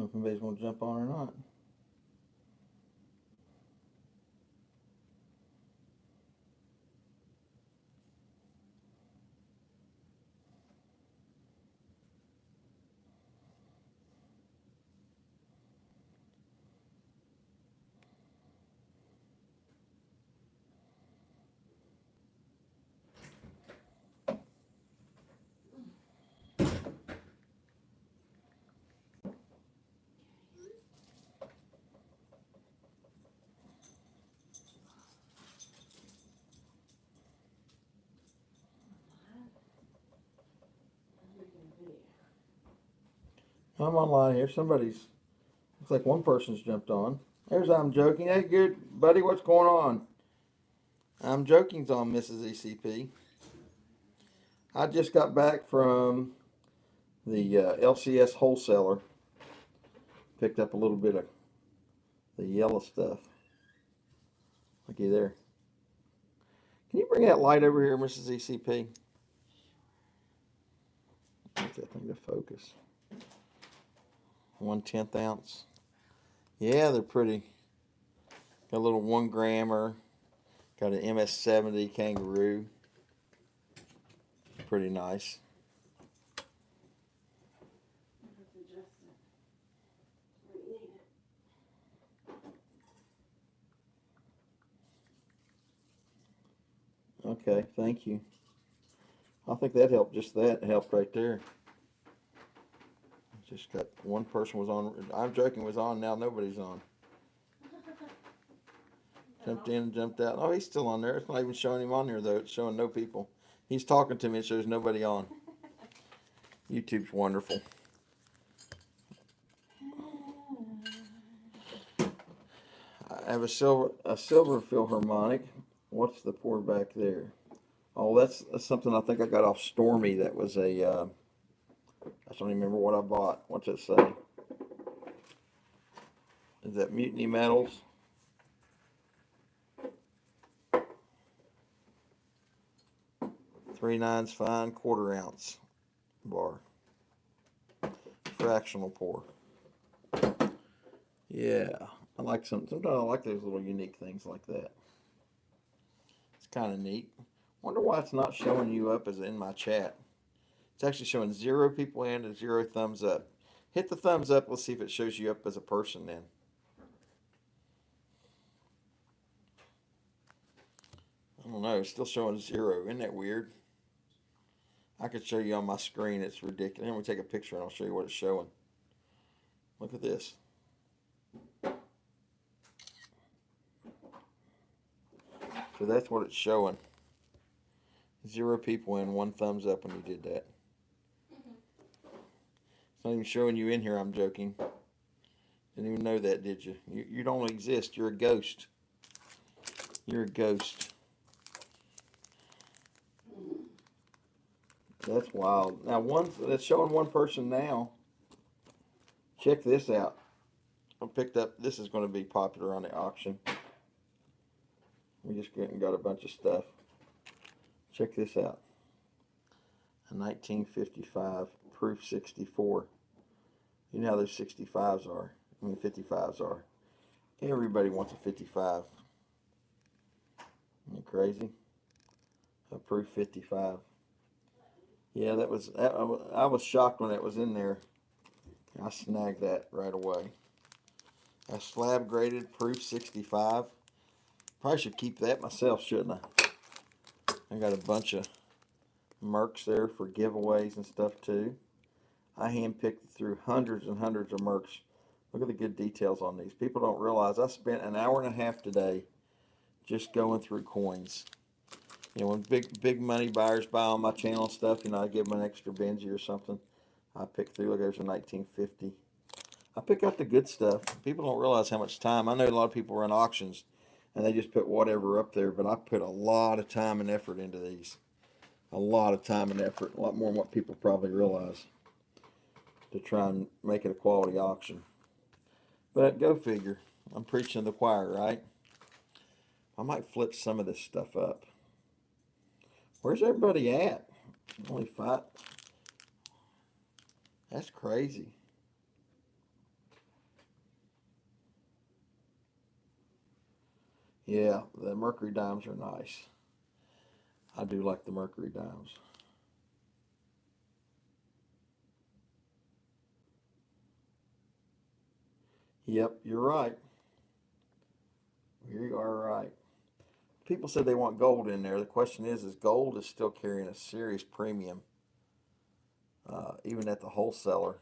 if anybody's going to jump on or not. I'm online here. Looks like one person's jumped on. There's I'm joking. Hey, good buddy, what's going on? I'm joking's on Mrs. ECP. I just got back from the LCS wholesaler. Picked up a little bit of the yellow stuff. Looky there. Can you bring that light over here, Mrs. ECP? Get that thing to focus. 1/10 ounce. Yeah, they're pretty. Got a little 1 grammer. Got an MS-70 kangaroo. Pretty nice. Okay, thank you. I think that helped. Just that helped right there. Just got one person was on. I'm joking, was on. Now nobody's on. Jumped in and jumped out. Oh, he's still on there. It's not even showing him on there though. It's showing no people. He's talking to me. It shows nobody on. YouTube's wonderful. I have a silver Philharmonic. What's the pour back there? Oh, that's something I think I got off Stormy. That was a. I don't even remember what I bought. What's it say? Is that Mutiny Metals? Three nines fine, 1/4 ounce bar. Fractional pour. Yeah, I like sometimes I like those little unique things like that. It's kind of neat. Wonder why it's not showing you up as in my chat. It's actually showing 0 people in and 0 thumbs up. Hit the thumbs up. Let's see if it shows you up as a person then. I don't know. It's still showing 0. Isn't that weird? I could show you on my screen. It's ridiculous. Let me take a picture and I'll show you what it's showing. Look at this. So that's what it's showing. 0 people in, 1 thumbs up when you did that. It's not even showing you in here. I'm joking. Didn't even know that, did you? You don't exist. You're a ghost. You're a ghost. That's wild. Now, that's showing 1 person now. Check this out. I picked up. This is going to be popular on the auction. We just got a bunch of stuff. Check this out. A 1955 proof 64. You know how those 65s are. I mean 55s are. Everybody wants a 55. Isn't it crazy? A proof 55. Yeah, I was shocked when that was in there. I snagged that right away. A slab graded proof 65. Probably should keep that myself, shouldn't I? I got a bunch of Mercs there for giveaways and stuff too. I handpicked through hundreds and hundreds of Mercs. Look at the good details on these. People don't realize I spent an hour and a half today just going through coins. You know, when big money buyers buy on my channel stuff, you know, I give them an extra Benji or something. I pick through. Look, there's a 1950. I pick out the good stuff. People don't realize how much time. I know a lot of people run auctions and they just put whatever up there, but I put a lot of time and effort into these. A lot of time and effort, a lot more than what people probably realize, to try and make it a quality auction. But go figure. I'm preaching to the choir, right? I might flip some of this stuff up. Where's everybody at? Only 5. That's crazy. Yeah, the mercury dimes are nice. I do like the mercury dimes. Yep, you're right. You are right. People said they want gold in there. The question is gold is still carrying a serious premium, even at the wholesaler.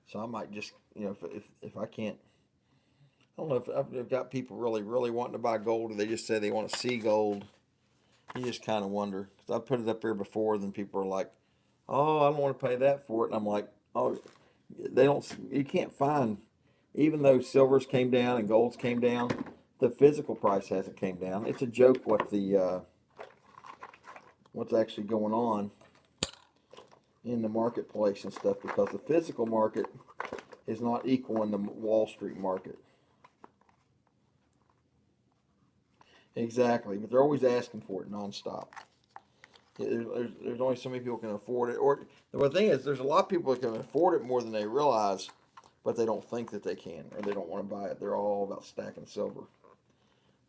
So I might just, if I can't, I don't know if I've got people really wanting to buy gold, or they just say they want to see gold. You just kind of wonder. Because I put it up here before, then people are like, "Oh, I don't want to pay that for it," and I'm like, "Oh, they don't. You can't find, even though silvers came down and golds came down, the physical price hasn't came down. It's a joke what the what's actually going on in the marketplace and stuff, because the physical market is not equal in the Wall Street market. Exactly, but they're always asking for it nonstop. There's only so many people can afford it. Or the thing is, there's a lot of people that can afford it more than they realize, but they don't think that they can, or they don't want to buy it. They're all about stacking silver.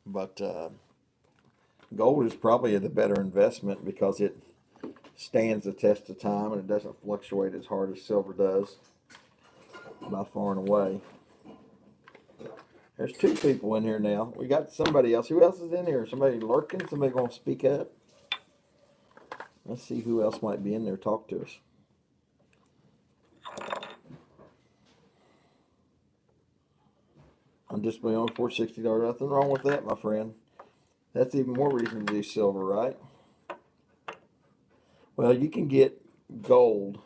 But gold is probably the better investment because it stands the test of time and it doesn't fluctuate as hard as silver does by far and away. There's two people in here now. We got somebody else. Who else is in here? Somebody lurking? Somebody going to speak up? Let's see who else might be in there. Talk to us. I'm just on $460. Nothing wrong with that, my friend. That's even more reason to do silver, right? Well, you can get gold.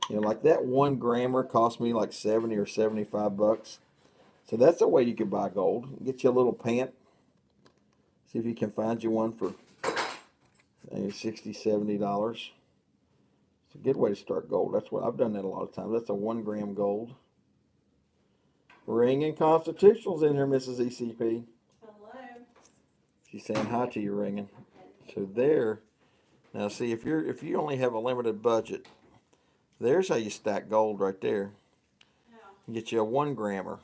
Like that 1 grammer cost me like 70 or 75 bucks. So that's a way you could buy gold. Get you a little pant. See if you can find you one for maybe $60, $70. It's a good way to start gold. That's what I've done that a lot of times. That's a 1 gram gold. Ring and Constitutional's in here, Mrs. ECP. Hello. She's saying hi to you, Ringing. So there. Now see, if you only have a limited budget, there's how you stack gold right there. Yeah. Get you a 1 grammer.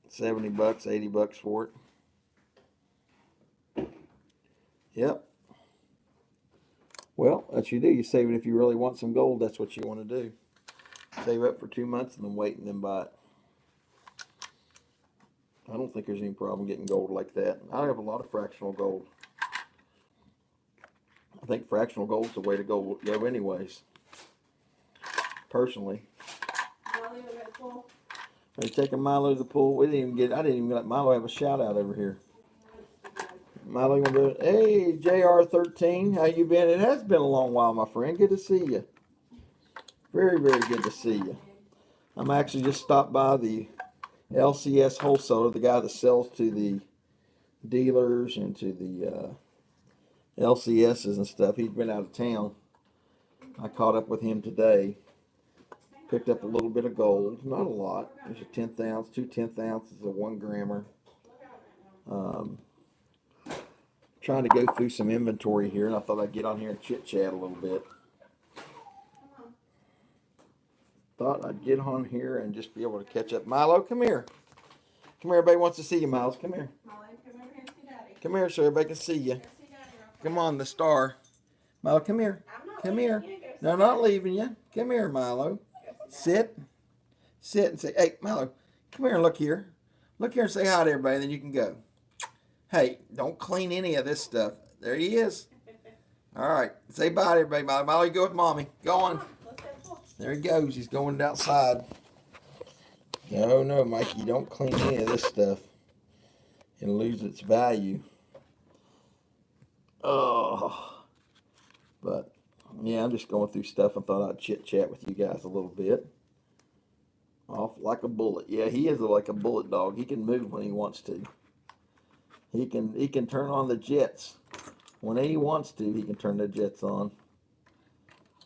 70 bucks, 80 bucks for it. Yep. Well, that's what you do. You save it if you really want some gold. That's what you want to do. Save up for 2 months and then wait and then buy it. I don't think there's any problem getting gold like that. I have a lot of fractional gold. I think fractional gold's the way to go anyways. Personally. Molly was at the pool. Are you taking Milo to the pool? I didn't even let Milo have a shout out over here. Milo, you want to do it? Hey, JR13, how you been? It has been a long while, my friend. Good to see you. Very good to see you. I'm actually just stopped by the LCS wholesaler, the guy that sells to the dealers and to the LCSs and stuff. He's been out of town. I caught up with him today. Picked up a little bit of gold, not a lot. There's a 10th ounce, 2 10th ounces, a 1 grammer. Trying to go through some inventory here, and I thought I'd get on here and chit chat a little bit. Thought I'd get on here and just be able to catch up. Milo, come here. Come here, everybody wants to see you, Miles. Come here. Molly, come over here and see Daddy. Come here so everybody can see you. Go see Daddy real quick. Come on, the star. Milo, come here. I'm not Come leaving here. you. Go see No, not Daddy. leaving you. Come here, Milo. Go see Daddy. Sit. Sit and say, hey, Milo, come here and look here. Look here and say hi to everybody, and then you can go. Hey, don't clean any of this stuff. There he is. All right. Say bye to everybody, Milo. Milo, you go with Mommy. Go on. Let's go to the pool. There he goes. He's going outside. No, Mikey, don't clean any of this stuff. It'll lose its value. Oh. But, yeah, I'm just going through stuff and thought I'd chit-chat with you guys a little bit. Off like a bullet. Yeah, he is like a bullet dog. He can move when he wants to. He can turn on the jets. When he wants to, he can turn the jets on.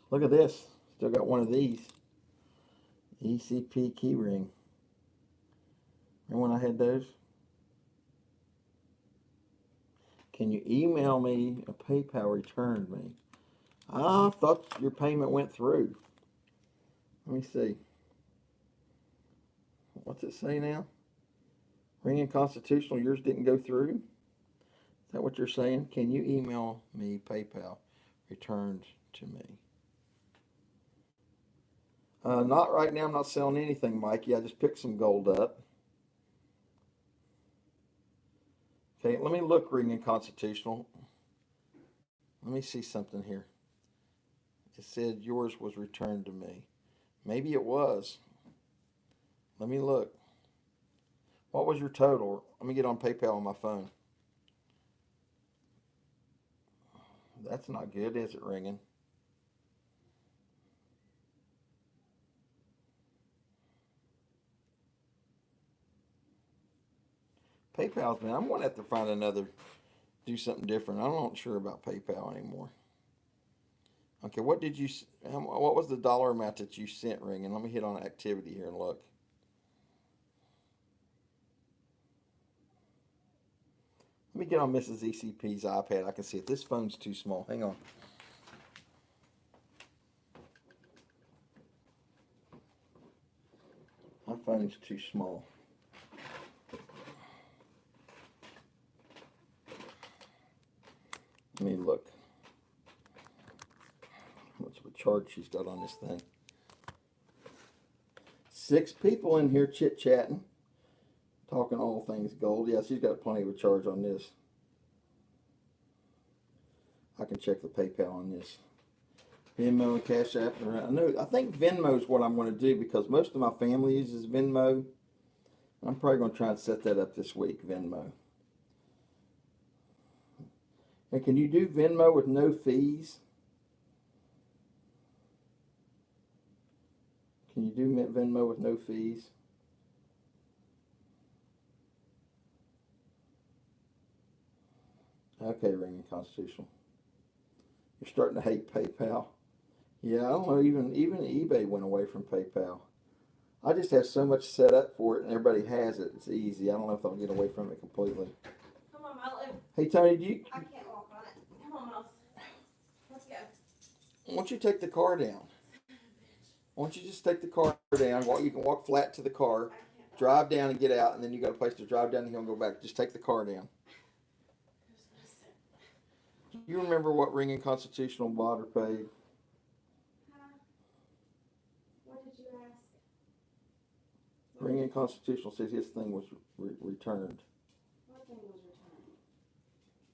Look at this. Still got one of these. ECP keyring. Remember when I had those? Can you email me a PayPal returned me? I thought your payment went through. Let me see. What's it say now? Ringing Constitutional, yours didn't go through? Is that what you're saying? Can you email me PayPal returned to me? Not right now. I'm not selling anything, Mikey. I just picked some gold up. Okay, let me look, Ringing Constitutional. Let me see something here. It said yours was returned to me. Maybe it was. Let me look. What was your total? Let me get on PayPal on my phone. That's not good, is it, Ringing? PayPal's, man, I'm going to have to find another, do something different. I'm not sure about PayPal anymore. Okay, what was the dollar amount that you sent, Ringing? Let me hit on activity here and look. Let me get on Mrs. ECP's iPad. I can see it. This phone's too small. Hang on. My phone's too small. Let me look. How much of a charge she's got on this thing? 6 people in here chit-chatting, talking all things gold. Yeah, she's got plenty of a charge on this. I can check the PayPal on this. Venmo and Cash App. I think Venmo is what I'm going to do because most of my family uses Venmo. I'm probably going to try and set that up this week, Venmo. And can you do Venmo with no fees? Can you do Venmo with no fees? Okay, Ringing Constitutional. You're starting to hate PayPal. Yeah, I don't know, even eBay went away from PayPal. I just have so much set up for it and everybody has it. It's easy. I don't know if I'll get away from it completely. Come on, Molly. Hey, Tony, I can't walk on it. Come on, Mouse. Let's go. why don't you take the car down? Why don't you just take the car down? You can walk flat to the car, drive down and get out, and then you got a place to drive down the hill and go back. Just take the car down. You remember what Ringing Constitutional bought or paid? What did you ask? Ringing Constitutional says his thing was returned. What thing was returned?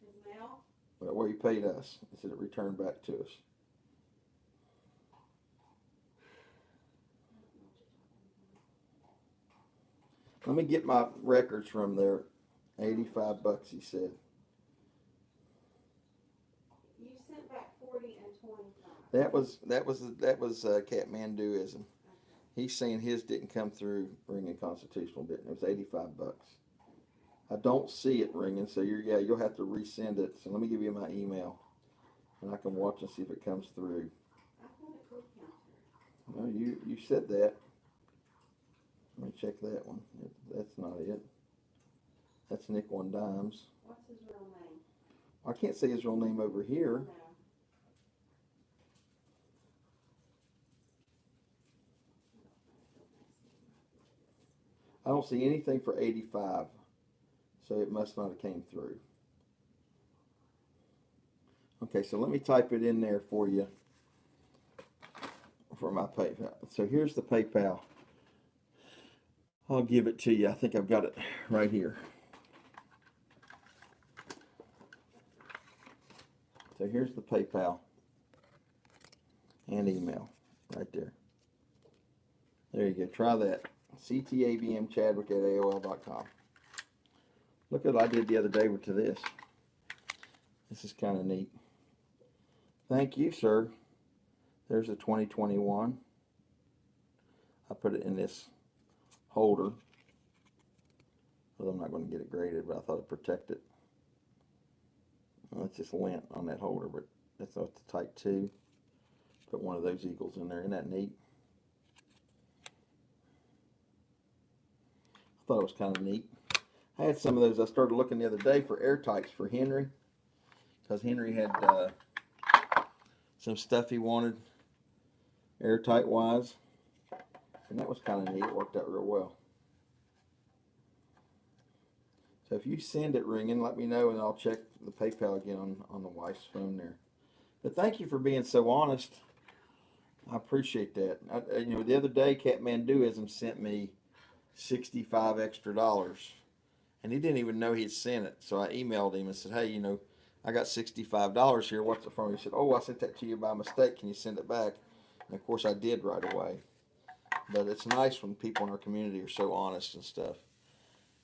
His mail? But where he paid us. He said it returned back to us. Let me get my records from there. $85, he said. You sent back 40 and 25. That was Kathmanduism. Okay. He's saying his didn't come through. Ringing Constitutional didn't. It was $85. I don't see it, Ringing. So you'll have to resend it. So let me give you my email, and I can watch and see if it comes through. I thought it could count. No, you said that. Let me check that one. That's not it. That's Nick One Dimes. What's his real name? I can't say his real name over here. No. I don't see anything for 85, so it must not have came through. Okay, so let me type it in there for you for my PayPal. So here's the PayPal. I'll give it to you. I think I've got it right here. So here's the PayPal and email right there. There you go. Try that. ctabmchadwick@aol.com. Look at what I did the other day to this. This is kind of neat. Thank you, sir. There's a 2021. I put it in this holder. Well, I'm not going to get it graded, but I thought I'd protect it. Well, it's just lint on that holder, but that's the type 2. Put one of those eagles in there. Isn't that neat? I thought it was kind of neat. I had some of those. I started looking the other day for airtights for Henry, because Henry had some stuff he wanted airtight wise, and that was kind of neat. It worked out real well. So if you send it ringing, let me know, and I'll check the PayPal again on the wife's phone there. But thank you for being so honest. I appreciate that. The other day, Kathmanduism sent me $65 extra, and he didn't even know he had sent it. So I emailed him and said, "Hey, I got $65 here. What's it from?" He said, "Oh, I sent that to you by mistake. Can you send it back?" And of course, I did right away. But it's nice when people in our community are so honest and stuff,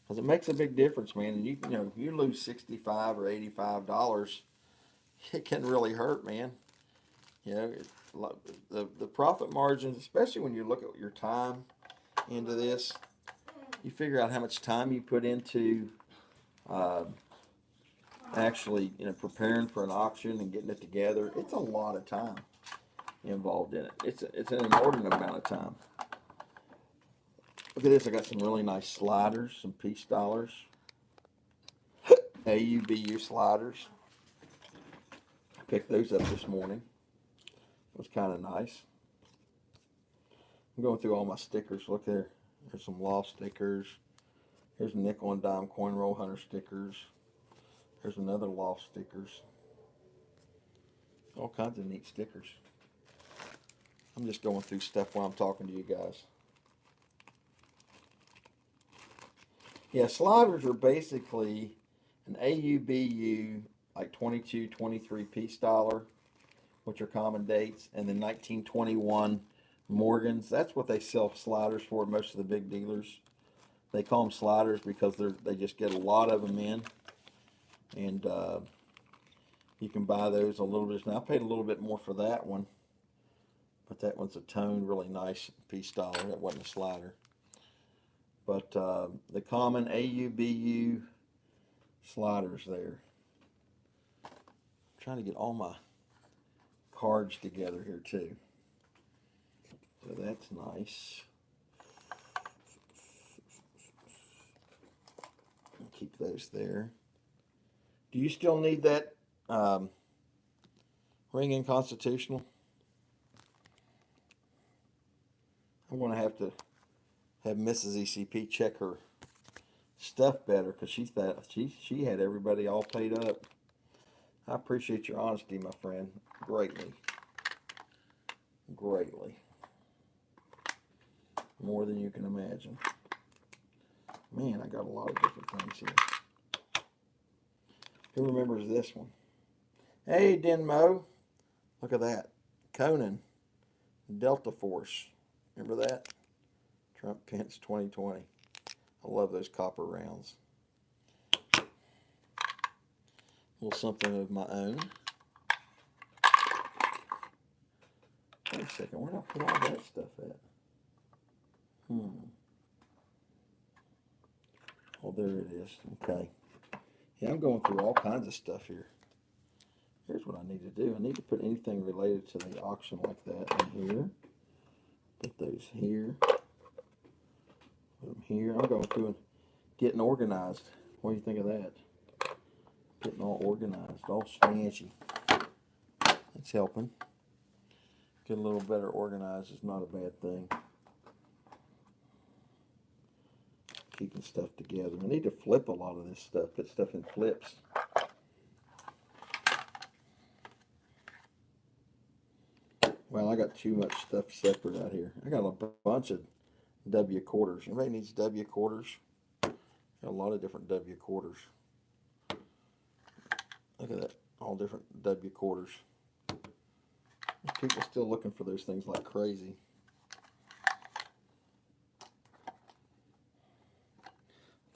because it makes a big difference, man. And you lose $65 or $85, it can really hurt, man. You know, the profit margins, especially when you look at your time into this, you figure out how much time you put into uh, actually preparing for an auction and getting it together. It's a lot of time involved in it. It's an inordinate amount of time. Look at this. I got some really nice sliders, some peace dollars, AUBU sliders. I picked those up this morning. It was kind of nice. I'm going through all my stickers. Look there. There's some loft stickers. Here's nickel and dime coin roll hunter stickers. There's another loft stickers. All kinds of neat stickers. I'm just going through stuff while I'm talking to you guys. Yeah, sliders are basically an AUBU, like 22, 23 piece dollar, which are common dates, and then 1921 Morgans. That's what they sell sliders for, most of the big dealers. They call them sliders because they just get a lot of them in. And you can buy those a little bit. Now, I paid a little bit more for that one, but that one's a toned, really nice piece dollar. That wasn't a slider. But the common AUBU sliders there. I'm trying to get all my cards together here too. So that's nice. Keep those there. Do you still need that ring constitutional? I'm going to have Mrs. ECP check her stuff better, because she had everybody all paid up. I appreciate your honesty, my friend, greatly. Greatly. More than you can imagine. Man, I got a lot of different things here. Who remembers this one? Hey, Denmo. Look at that. Conan. Delta Force. Remember that? Trump Pence 2020. I love those copper rounds. A little something of my own. Wait a second. Where did I put all that stuff at? Oh, there it is. Okay. Yeah, I'm going through all kinds of stuff here. Here's what I need to do. I need to put anything related to the auction like that in here. Put those here. Put them here. I'm going through and getting organized. What do you think of that? Getting all organized, all smashy. That's helping. Get a little better organized is not a bad thing. Keeping stuff together. I need to flip a lot of this stuff. Put stuff in flips. Well, I got too much stuff separate out here. I got a bunch of W quarters. Everybody needs W quarters. Got a lot of different W quarters. Look at that. All different W quarters. There's people still looking for those things like crazy.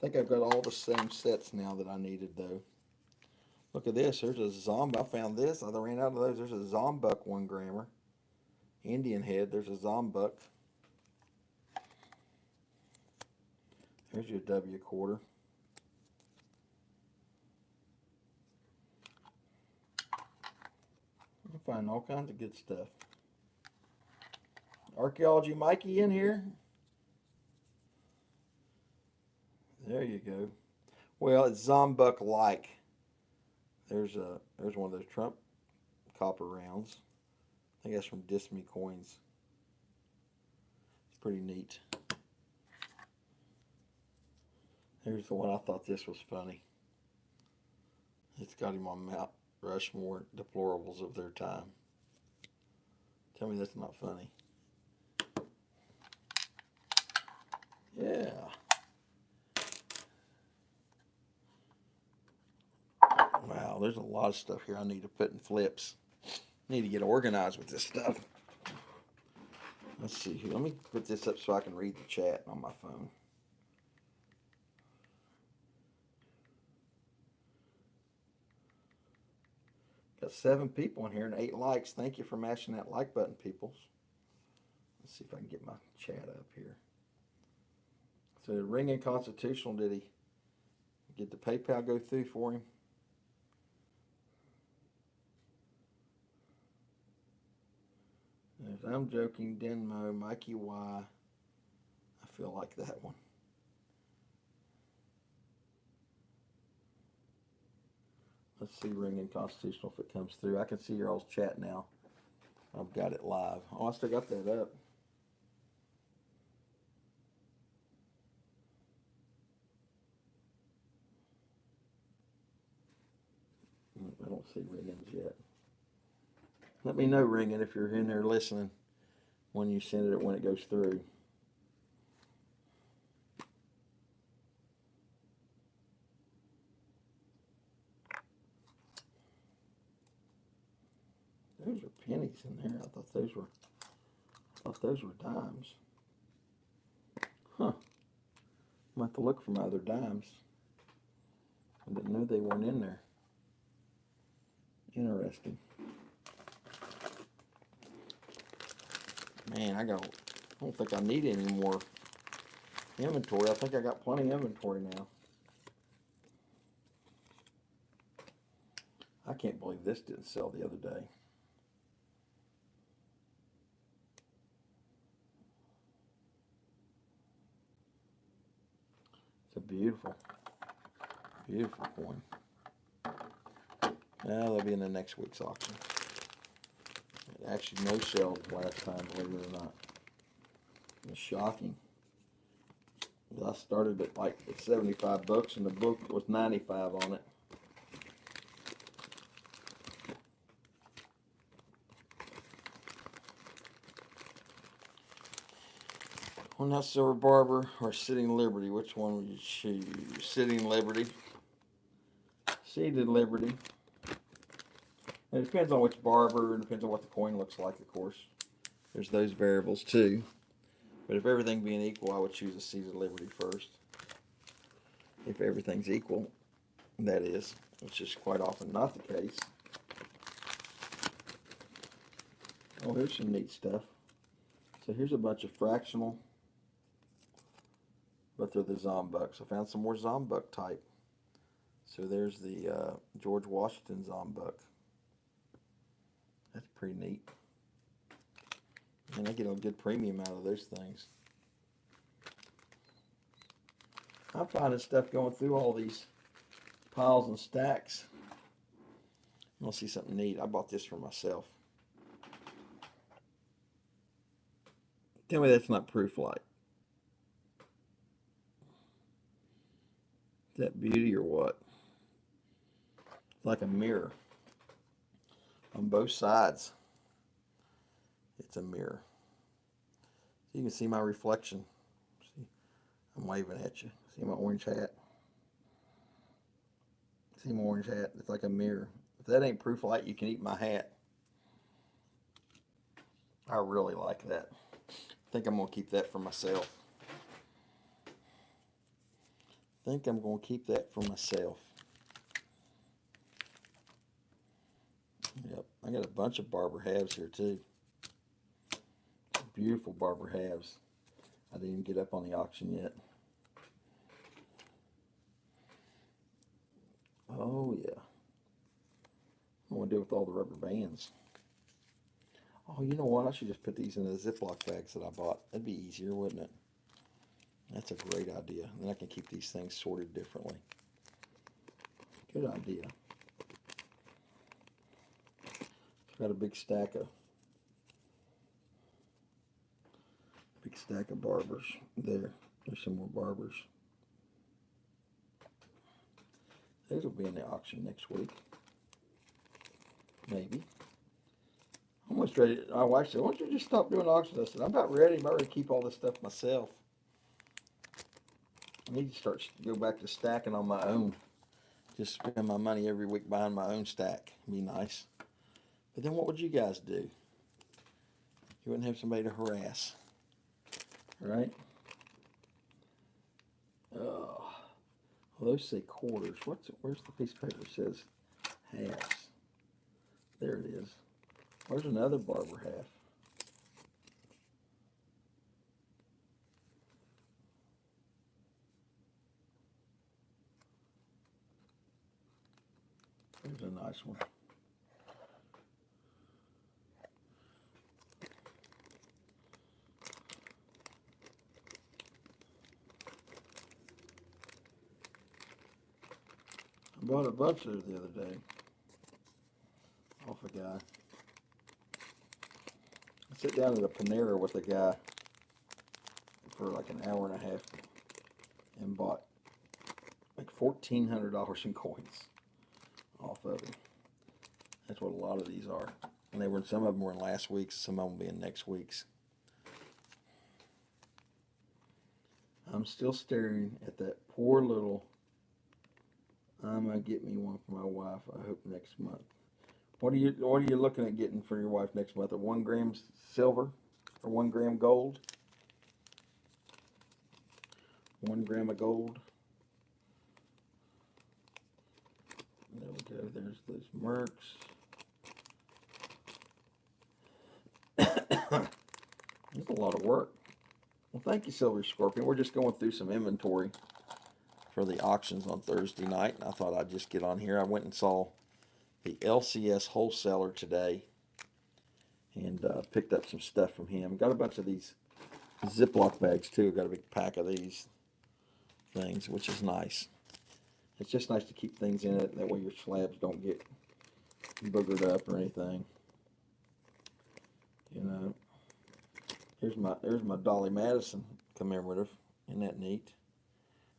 I think I've got all the same sets now that I needed, though. Look at this. There's a zombie. I found this. I ran out of those. There's a Zombuck 1 grammer. Indian head. There's a Zombuck. There's your W quarter. You'll find all kinds of good stuff. Archaeology Mikey in here. There you go. Well, it's Zombuck-like. There's one of those Trump copper rounds. I think that's from Disney Coins. It's pretty neat. Here's the one I thought this was funny. It's got him on Mount Rushmore deplorables of their time. Tell me that's not funny. Yeah. Wow, there's a lot of stuff here I need to put in flips. Need to get organized with this stuff. Let's see here. Let me put this up so I can read the chat on my phone. Got 7 people in here and 8 likes. Thank you for mashing that like button, peoples. Let's see if I can get my chat up here. So Ring Constitutional, did he get the PayPal go through for him? There's I'm Joking, Denmo, Mikey Y. I feel like that one. Let's see Ring Constitutional if it comes through. I can see your all's chat now. I've got it live. Oh, I still got that up. I don't see ringings yet. Let me know, Ringing, if you're in there listening when you send it when it goes through. Those are pennies in there. I thought those were dimes. Huh. I'm have to look for my other dimes. I didn't know they weren't in there. Interesting. Man, I don't think I need any more inventory. I think I got plenty of inventory now. I can't believe this didn't sell the other day. It's a beautiful, beautiful coin. Now they'll be in the next week's auction. Actually, no sales last time, believe it or not. It was shocking. I started at like at 75 bucks and the book was 95 on it. Well, now Silver Barber or Sitting Liberty, which one would you choose? Sitting Liberty. Seated Liberty. It depends on which barber, and depends on what the coin looks like, of course. There's those variables too. But if everything being equal, I would choose a Seated Liberty first. If everything's equal, that is, which is quite often not the case. Oh, here's some neat stuff. So here's a bunch of fractional, but they're the Zombucks. I found some more Zombuck type. So there's the George Washington Zombuck. That's pretty neat. And I get a good premium out of those things. I'm finding stuff going through all these piles and stacks. I'm gonna see something neat. I bought this for myself. Tell me that's not proof light. Is that beauty or what? It's like a mirror. On both sides, it's a mirror. So you can see my reflection. See, I'm waving at you. See my orange hat? See my orange hat? It's like a mirror. If that ain't proof light, you can eat my hat. I really like that. I think I'm going to keep that for myself. Yep, I got a bunch of barber halves here too. Beautiful barber halves. I didn't even get up on the auction yet. Oh yeah. I want to do with all the rubber bands. Oh, you know what? I should just put these in the Ziploc bags that I bought. That'd be easier, wouldn't it? That's a great idea. Then I can keep these things sorted differently. Good idea. Got a big stack of barbers there. There's some more barbers. Those will be in the auction next week. Maybe. I'm almost ready. My wife said, why don't you just stop doing auctions? I said, I'm about ready. I'm about ready to keep all this stuff myself. I need to go back to stacking on my own. Just spend my money every week buying my own stack. Be nice. But then what would you guys do? You wouldn't have somebody to harass. Right? Oh. Well, those say quarters. Where's the piece of paper that says halves? There it is. Where's another barber half? There's a nice one. I bought a bunch of those the other day off a guy. I sit down at a Panera with a guy for like an hour and a half and bought like $1,400 in coins off of him. That's what a lot of these are. And some of them were in last week's, some of them will be in next week's. I'm still staring at that poor little, I'm gonna get me one for my wife, I hope next month. What are you looking at getting for your wife next month? A 1 gram silver or 1 gram gold? 1 gram of gold. There we go. There's those Mercs. That's a lot of work. Well, thank you, Silver Scorpion. We're just going through some inventory for the auctions on Thursday night. And I thought I'd just get on here. I went and saw the LCS wholesaler today and picked up some stuff from him. Got a bunch of these Ziploc bags too. Got a big pack of these things, which is nice. It's just nice to keep things in it. That way your slabs don't get boogered up or anything. You know. There's my Dolly Madison commemorative. Isn't that neat?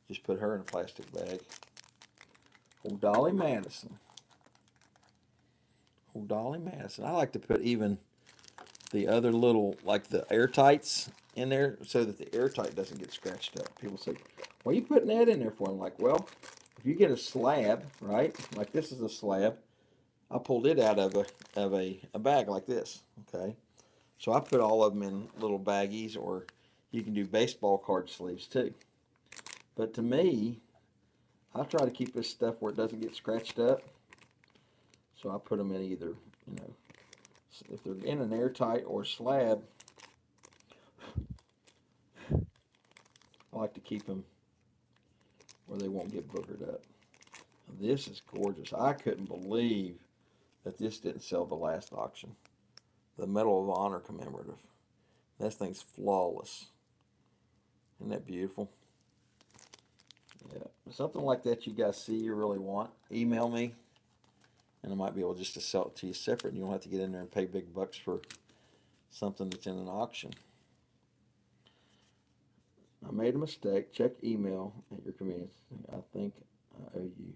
Just put her in a plastic bag. Old Dolly Madison. Old Dolly Madison. I like to put even the other little, like the airtights in there so that the airtight doesn't get scratched up. People say, why are you putting that in there for? I'm like, well, if you get a slab, right? Like this is a slab. I pulled it out of a bag like this, okay? So I put all of them in little baggies, or you can do baseball card sleeves too. But to me, I try to keep this stuff where it doesn't get scratched up. So I put them in either, you know, if they're in an airtight or slab, I like to keep them where they won't get boogered up. This is gorgeous. I couldn't believe that this didn't sell the last auction. The Medal of Honor commemorative. That thing's flawless. Isn't that beautiful? Yeah. Something like that you guys see you really want, email me. And I might be able just to sell it to you separate. And you don't have to get in there and pay big bucks for something that's in an auction. I made a mistake. Check email at your convenience. I think I owe you.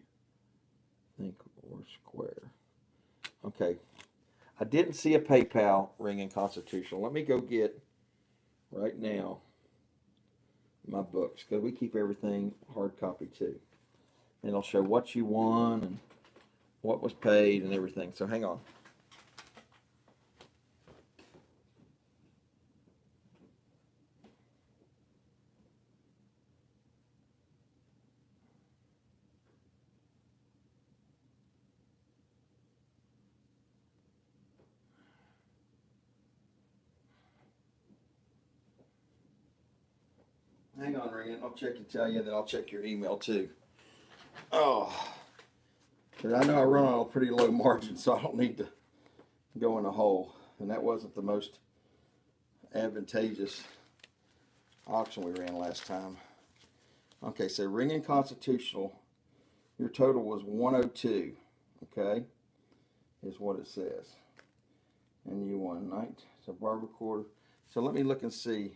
Think or square. Okay. I didn't see a PayPal ring in Constitutional. Let me go get right now my books, because we keep everything hard copy too. And it'll show what you won and what was paid and everything. So hang on. Hang on, Ring. I'll check and tell you, and then I'll check your email too. Oh, because I know I run on a pretty low margin, so I don't need to go in a hole. And that wasn't the most advantageous auction we ran last time. Okay, so Ring and Constitutional, your total was 102. Okay, is what it says. And you won night. So barber quarter. So let me look and see.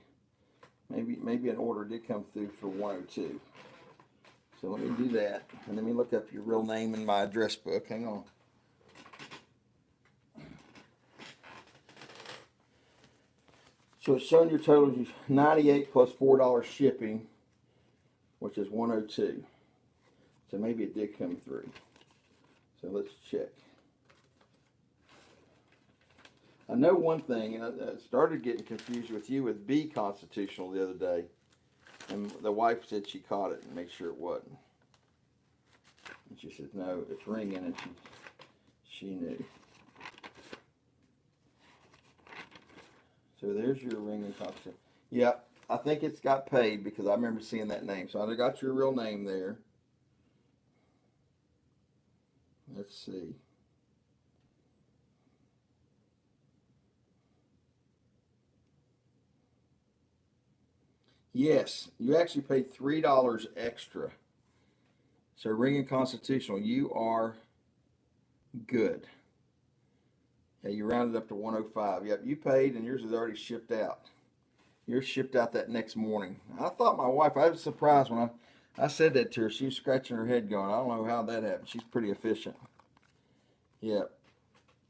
Maybe an order did come through for 102. So let me do that. And let me look up your real name in my address book. Hang on. So it's showing your total is 98 plus $4 shipping, which is 102. So maybe it did come through. So let's check. I know one thing, I started getting confused with you with B constitutional the other day. And the wife said she caught it and made sure it wasn't. And she said, no, it's ringing, and she knew. So there's your ringing constitutional. Yep, I think it's got paid because I remember seeing that name. So I got your real name there. Let's see. Yes, you actually paid $3 extra. So ringing constitutional, you are good. Yeah, you rounded up to 105. Yep, you paid and yours is already shipped out. Yours shipped out that next morning. I thought my wife, I was surprised when I said that to her. She was scratching her head going, I don't know how that happened. She's pretty efficient. Yep.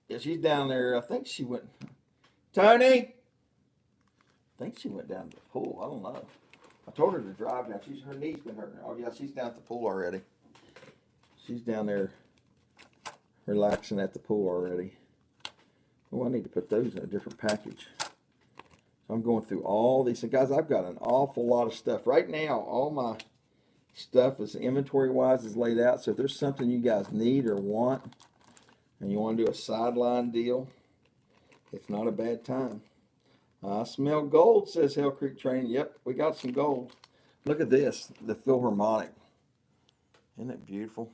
Yeah, she's down there. I think she went, Tony? I think she went down to the pool. I don't know. I told her to drive now. Her knee's been hurting her. Oh yeah, she's down at the pool already. She's down there relaxing at the pool already. Oh, I need to put those in a different package. So I'm going through all these. So guys, I've got an awful lot of stuff. Right now, all my stuff is inventory-wise is laid out. So if there's something you guys need or want, and you want to do a sideline deal, it's not a bad time. I smell gold, says Hell Creek Training. Yep, we got some gold. Look at this, the Philharmonic. Isn't it beautiful?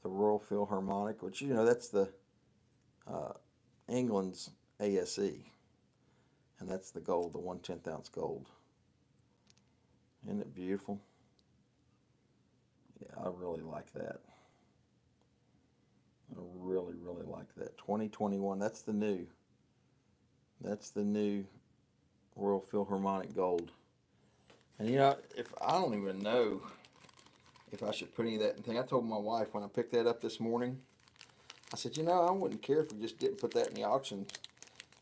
The Royal Philharmonic, which, you know, that's the England's ASE. And that's the gold, the 1/10 ounce gold. Isn't it beautiful? Yeah, I really like that. I really, really like that. 2021, that's the new. That's the new Royal Philharmonic gold. And you know, if I don't even know if I should put any of that in thing. I told my wife when I picked that up this morning, I said, you know, I wouldn't care if we just didn't put that in the auction.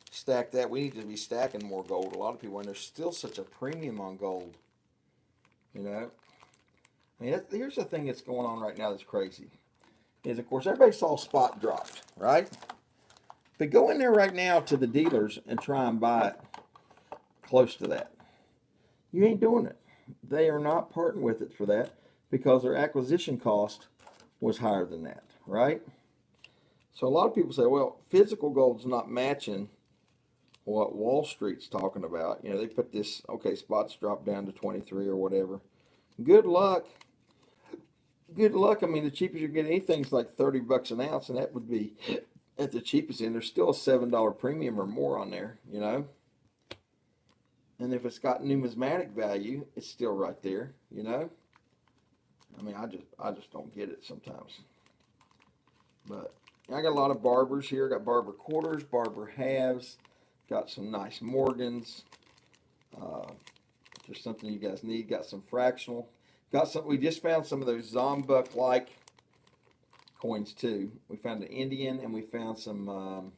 Stack that. We need to be stacking more gold. A lot of people, and there's still such a premium on gold. You know, I mean, here's the thing that's going on right now that's crazy. Is of course everybody saw spot dropped, right? But go in there right now to the dealers and try and buy it close to that. You ain't doing it. They are not parting with it for that because their acquisition cost was higher than that, right? So a lot of people say, well, physical gold's not matching what Wall Street's talking about. You know, they put this, okay, spots dropped down to 23 or whatever. Good luck. Good luck. I mean, the cheapest you get anything's like 30 bucks an ounce, and that would be at the cheapest end. There's still a $7 premium or more on there, you know. And if it's got numismatic value, it's still right there, you know. I mean, I just don't get it sometimes. But I got a lot of barbers here. Got barber quarters, barber halves. Got some nice Morgans. If there's something you guys need, got some fractional. Got some. We just found some of those Zombuck-like coins too. We found an Indian and we found some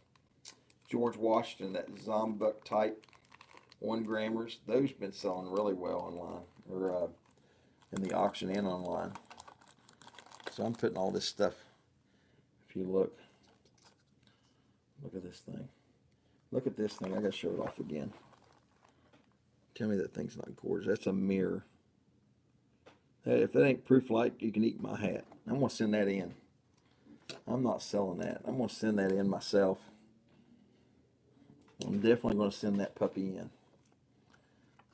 George Washington, that Zombuck type 1 grammers. Those been selling really well online, or in the auction and online. So I'm putting all this stuff. If you look at this thing. Look at this thing. I gotta show it off again. Tell me that thing's not gorgeous. That's a mirror. Hey, if that ain't proof light, you can eat my hat. I'm gonna send that in. I'm not selling that. I'm gonna send that in myself. I'm definitely gonna send that puppy in.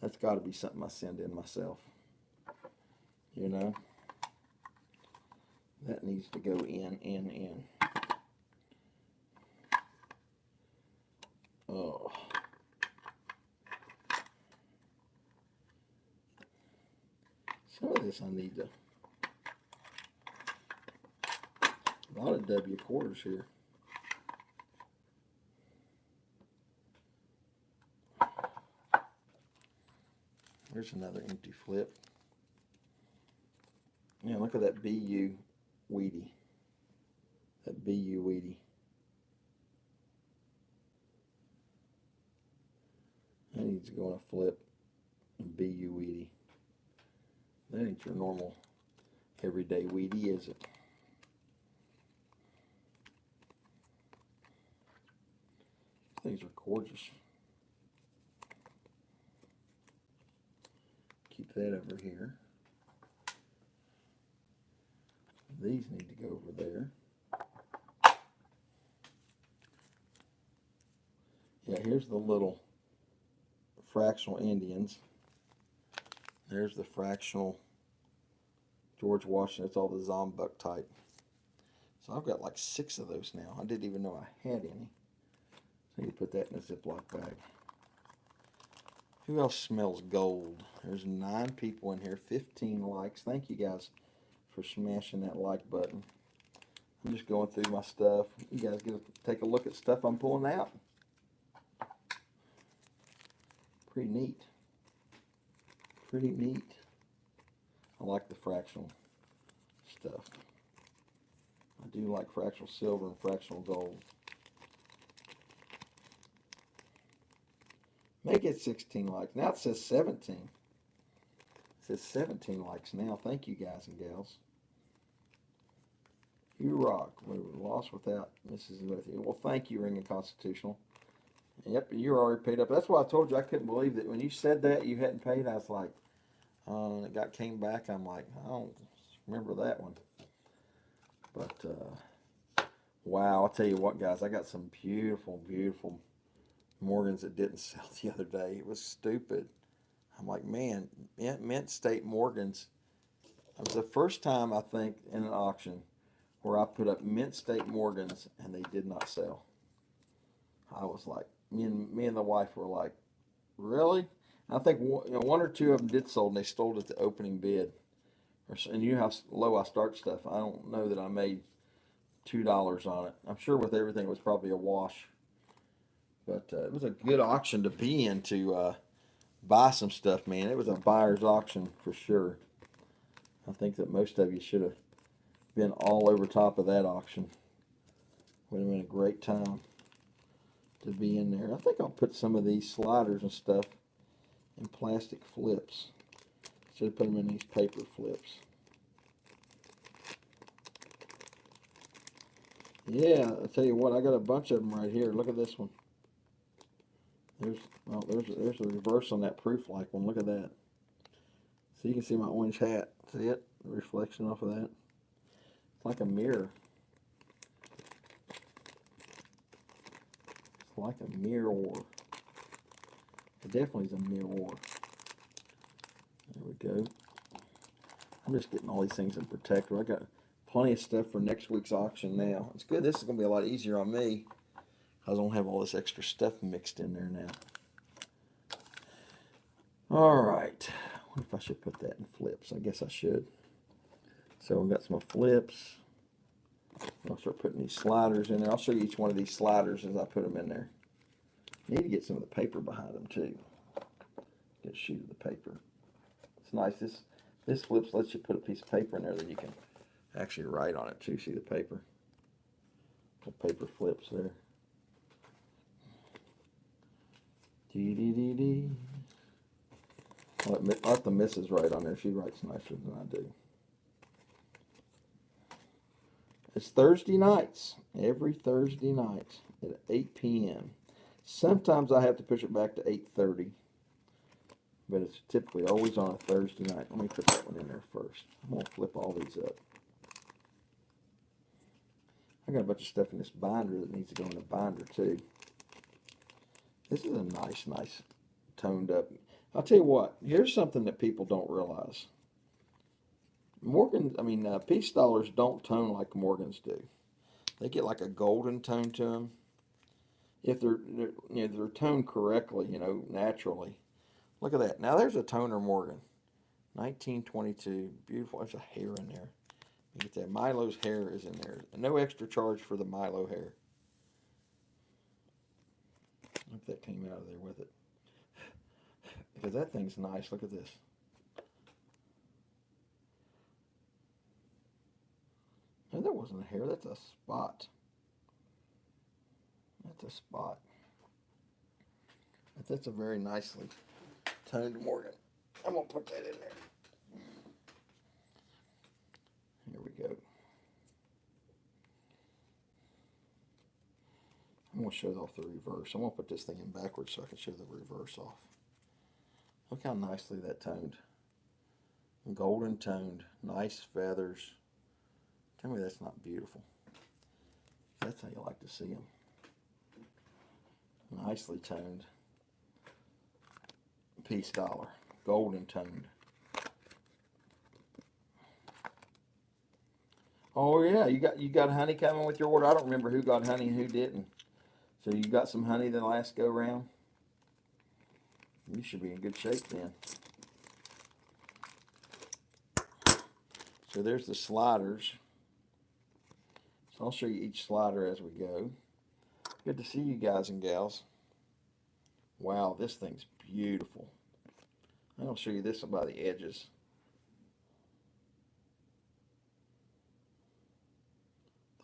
That's got to be something I send in myself. You know, that needs to go in. Oh. Some of this I need to. A lot of W quarters here. There's another empty flip. Yeah, look at that BU weedy. That BU weedy. That needs to go on a flip. BU weedy. That ain't your normal everyday weedy, is it? These are gorgeous. Keep that over here. These need to go over there. Yeah, here's the little fractional Indians. There's the fractional George Washington. It's all the Zombuck type. So I've got like 6 of those now. I didn't even know I had any. So you put that in a Ziploc bag. Who else smells gold? There's 9 people in here, 15 likes. Thank you guys for smashing that like button. I'm just going through my stuff. You guys get to take a look at stuff I'm pulling out. Pretty neat. Pretty neat. I like the fractional stuff. I do like fractional silver and fractional gold. Make it 16 likes. Now it says 17. It says 17 likes now. Thank you guys and gals. You rock. We were lost without Mrs. With you. Well, thank you, Ring and Constitutional. Yep, you're already paid up. That's why I told you I couldn't believe that when you said that you hadn't paid. I was like, and it came back. I'm like, I don't remember that one. But wow, I'll tell you what, guys, I got some beautiful, beautiful Morgans that didn't sell the other day. It was stupid. I'm like, man, Mint State Morgans. It was the first time I think in an auction where I put up Mint State Morgans and they did not sell. I was like, me and the wife were like, really? And I think one or two of them did sold, and they sold at the opening bid. And you know how low I start stuff. I don't know that I made $2 on it. I'm sure with everything it was probably a wash. But it was a good auction to be in to buy some stuff, man. It was a buyer's auction for sure. I think that most of you should have been all over top of that auction. Would have been a great time to be in there. I think I'll put some of these sliders and stuff in plastic flips. Instead of putting them in these paper flips. Yeah, I'll tell you what, I got a bunch of them right here. Look at this one. There's the reverse on that proof like one. Look at that. So you can see my orange hat. See it? The reflection off of that. It's like a mirror. It's like a mirror. It definitely is a mirror. There we go. I'm just getting all these things in protector. I got plenty of stuff for next week's auction now. It's good. This is going to be a lot easier on me. I don't have all this extra stuff mixed in there now. All right. I wonder if I should put that in flips. I guess I should. So we've got some flips. I'll start putting these sliders in there. I'll show you each one of these sliders as I put them in there. Need to get some of the paper behind them too. Get a sheet of the paper. It's nice. This flips lets you put a piece of paper in there that you can actually write on it too. See the paper? The paper flips there. Dee. I'll let the missus write on there. She writes nicer than I do. It's Thursday nights. Every Thursday night at 8 p.m. Sometimes I have to push it back to 8:30. But it's typically always on a Thursday night. Let me put that one in there first. I'm going to flip all these up. I got a bunch of stuff in this binder that needs to go in the binder too. This is a nice toned up. I'll tell you what, here's something that people don't realize. Peace dollars don't tone like Morgans do. They get like a golden tone to them. If they're toned correctly, naturally. Look at that. Now there's a toner Morgan. 1922. Beautiful. There's a hair in there. You get that. Milo's hair is in there. No extra charge for the Milo hair. I hope that came out of there with it. Because that thing's nice. Look at this. wasn't a hair. That's a spot. That's a spot. But that's a very nicely toned Morgan. I'm going to put that in there. Here we go. I'm going to show off the reverse. I'm going to put this thing in backwards so I can show the reverse off. Look how nicely that toned. Golden toned. Nice feathers. Tell me that's not beautiful. That's how you like to see them. Nicely toned. Piece dollar. Golden toned. Oh yeah, you got honey coming with your order. I don't remember who got honey and who didn't. So you got some honey the last go round? You should be in good shape then. So there's the sliders. So I'll show you each slider as we go. Good to see you guys and gals. Wow, this thing's beautiful. I'll show you this by the edges.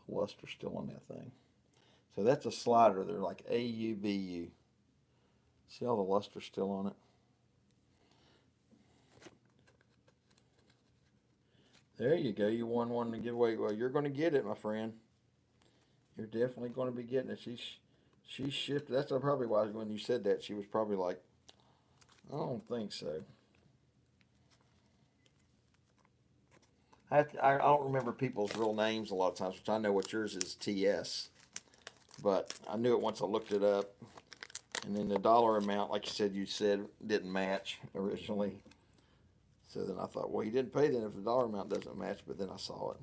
The luster's still on that thing. So that's a slider. They're like AUBU. See all the luster still on it? There you go. You won one to give away. Well, you're going to get it, my friend. You're definitely going to be getting it. She shipped. That's probably why when you said that, she was probably like, I don't think so. I don't remember people's real names a lot of times, which I know what yours is, TS. But I knew it once I looked it up. And then the dollar amount, like you said, didn't match originally. So then I thought, well, he didn't pay then if the dollar amount doesn't match, but then I saw it.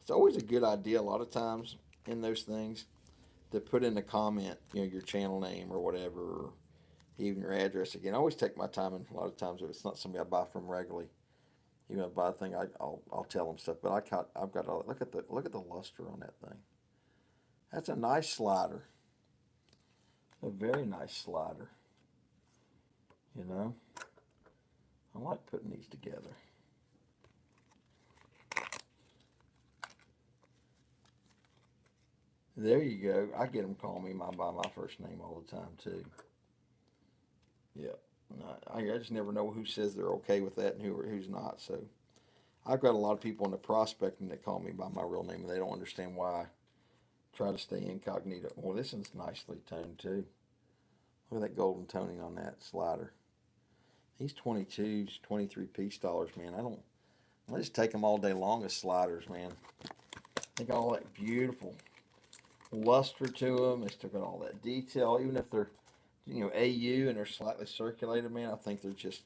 It's always a good idea a lot of times in those things to put in a comment, your channel name or whatever, or even your address again. I always take my time, and a lot of times if it's not somebody I buy from regularly, even if I buy a thing, I'll tell them stuff. But I've got to look at the luster on that thing. That's a nice slider. A very nice slider. I like putting these together. There you go. I get them calling me by my first name all the time too. Yeah. I just never know who says they're okay with that and who's not. So I've got a lot of people in the prospecting that call me by my real name and they don't understand why I try to stay incognito. Well, this one's nicely toned too. Look at that golden toning on that slider. These 22s, 23 piece dollars, man. I just take them all day long as sliders, man. They got all that beautiful luster to them. They still got all that detail, even if they're, AU and they're slightly circulated, man. I think they're just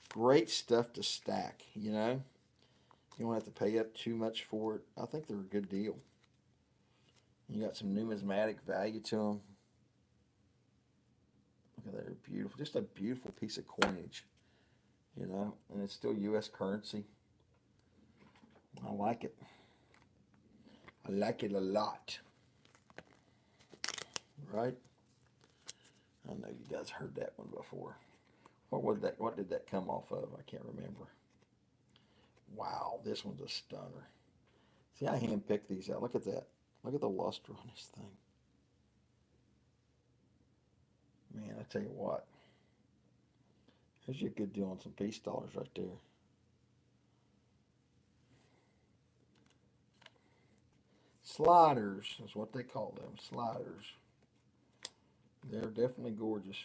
great stuff to stack, You don't have to pay up too much for it. I think they're a good deal. You got some numismatic value to them. Look at that, they're beautiful. Just a beautiful piece of coinage, and it's still U.S. currency. I like it. I like it a lot. Right? I know you guys heard that one before. What did that come off of? I can't remember. Wow, this one's a stunner. See, I handpicked these out. Look at that. Look at the luster on this thing. Man, I tell you what. There's you a good deal on some piece dollars right there. Sliders is what they call them. Sliders. They're definitely gorgeous.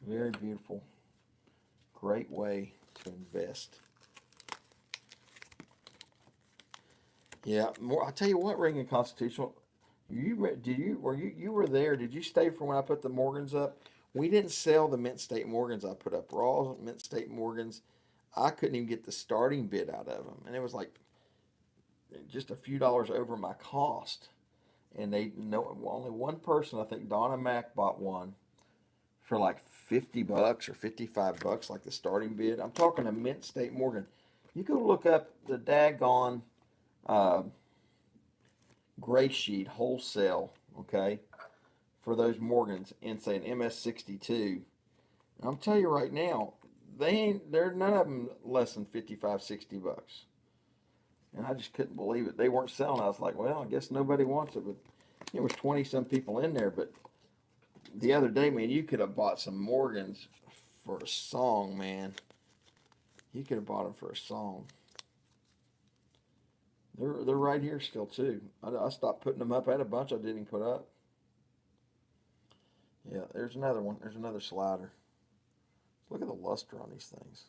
Very beautiful. Great way to invest. Yeah, I'll tell you what, Ring and Constitutional, you were there? Did you stay for when I put the Morgans up? We didn't sell the Mint State Morgans I put up. Raw Mint State Morgans. I couldn't even get the starting bid out of them, and it was like just a few dollars over my cost. And only one person, I think Donna Mack, bought one for like $50 or $55, like the starting bid. I'm talking a Mint State Morgan. You go look up the daggone gray sheet wholesale, okay, for those Morgans and say an MS62. I'm telling you right now, they're none of them less than $55, $60. And I just couldn't believe it. They weren't selling. I was like, well, I guess nobody wants it. But there was 20-some people in there. But the other day, man, you could have bought some Morgans for a song, man. You could have bought them for a song. They're right here still too. I stopped putting them up. I had a bunch I didn't put up. Yeah, there's another one. There's another slider. Look at the luster on these things.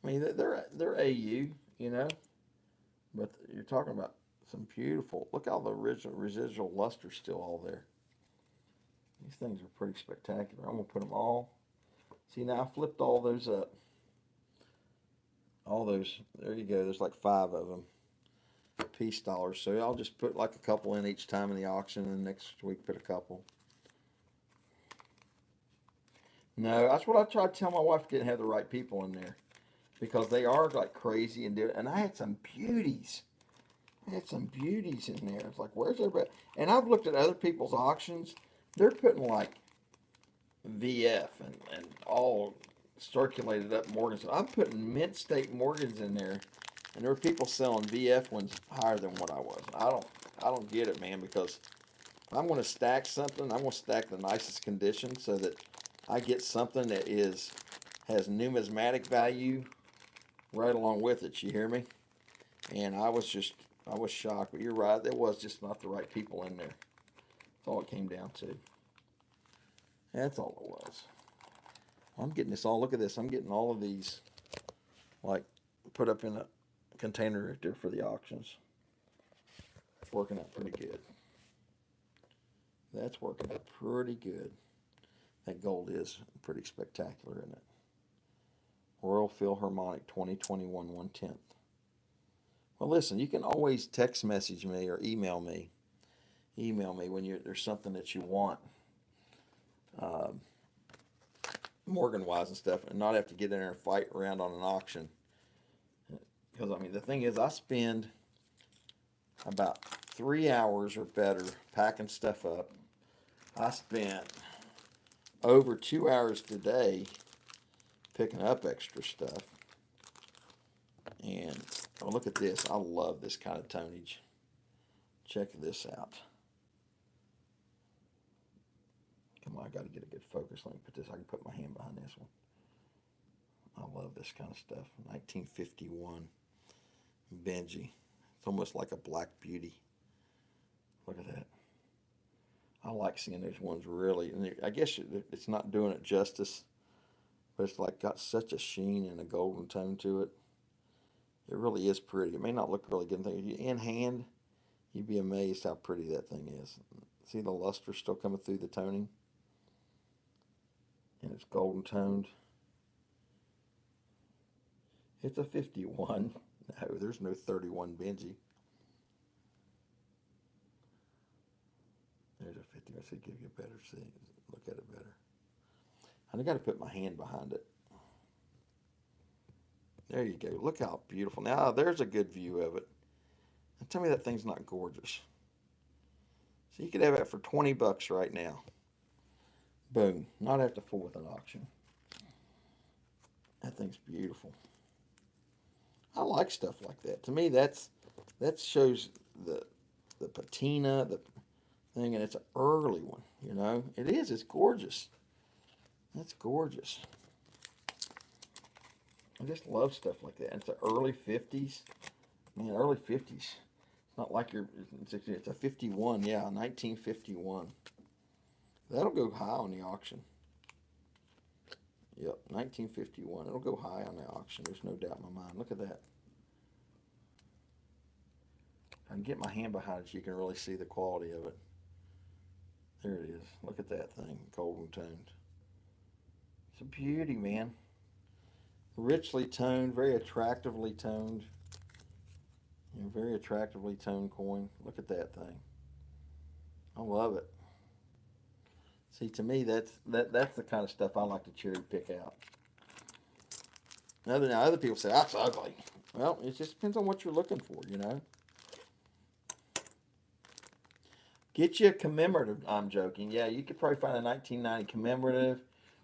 I mean, they're AU, you know, but you're talking about some beautiful. Look how the original residual luster's still all there. These things are pretty spectacular. I'm gonna put them all. See, now I flipped all those up. All those. There you go. There's like 5 of them. Peace dollars. So I'll just put like a couple in each time in the auction, and next week put a couple. No, that's what I tried to tell my wife. Didn't have the right people in there because they are like crazy and do it. And I had some beauties. I had some beauties in there. It's like, where's everybody? And I've looked at other people's auctions. They're putting like VF and all circulated up Morgans. I'm putting mint state Morgans in there, and there were people selling VF ones higher than what I was. I don't get it, man, because if I'm going to stack something, I'm going to stack the nicest condition so that I get something that has numismatic value right along with it. You hear me? And I was shocked. But you're right. There was just not the right people in there. That's all it came down to. That's all it was. I'm getting this all. Look at this. I'm getting all of these, like, put up in a container right there for the auctions. It's working out pretty good. That's working out pretty good. That gold is pretty spectacular, isn't it? Royal Philharmonic 2021 1/10. Well, listen, you can always text message me or email me. Email me when there's something that you want, Morgan-wise and stuff, and not have to get in there and fight around on an auction. Because, I mean, the thing is, I spend about 3 hours or better packing stuff up. I spent over 2 hours today picking up extra stuff. And oh, look at this. I love this kind of tonnage. Check this out. Come on, I got to get a good focus. Let me put this. I can put my hand behind this one. I love this kind of stuff. 1951 Benji. It's almost like a Black Beauty. Look at that. I like seeing those ones really. And I guess it's not doing it justice, but it's like got such a sheen and a golden tone to it. It really is pretty. It may not look really good in hand. You'd be amazed how pretty that thing is. See the luster still coming through the toning? And it's golden toned. It's a 51. No, there's no 31 Benji. There's a 50. I should give you a better see. Look at it better. I got to put my hand behind it. There you go. Look how beautiful. Now, there's a good view of it. And tell me that thing's not gorgeous. So you could have that for 20 bucks right now. Boom. Not have to fool with an auction. That thing's beautiful. I like stuff like that. To me, that shows the patina, the thing, and it's an early one, you know. It is. It's gorgeous. That's gorgeous. I just love stuff like that. And it's the early 50s. Man, early 50s. It's not like it's a 51. Yeah, 1951. That'll go high on the auction. Yep, 1951. It'll go high on the auction. There's no doubt in my mind. Look at that. If I can get my hand behind it, you can really see the quality of it. There it is. Look at that thing, golden toned. It's a beauty, man. Richly toned, very attractively toned. You know, very attractively toned coin. Look at that thing. I love it. See, to me, that's the kind of stuff I like to cherry pick out. Now, other people say, that's ugly. Well, it just depends on what you're looking for, you know. Get you a commemorative. I'm joking. Yeah, you could probably find a 1990 commemorative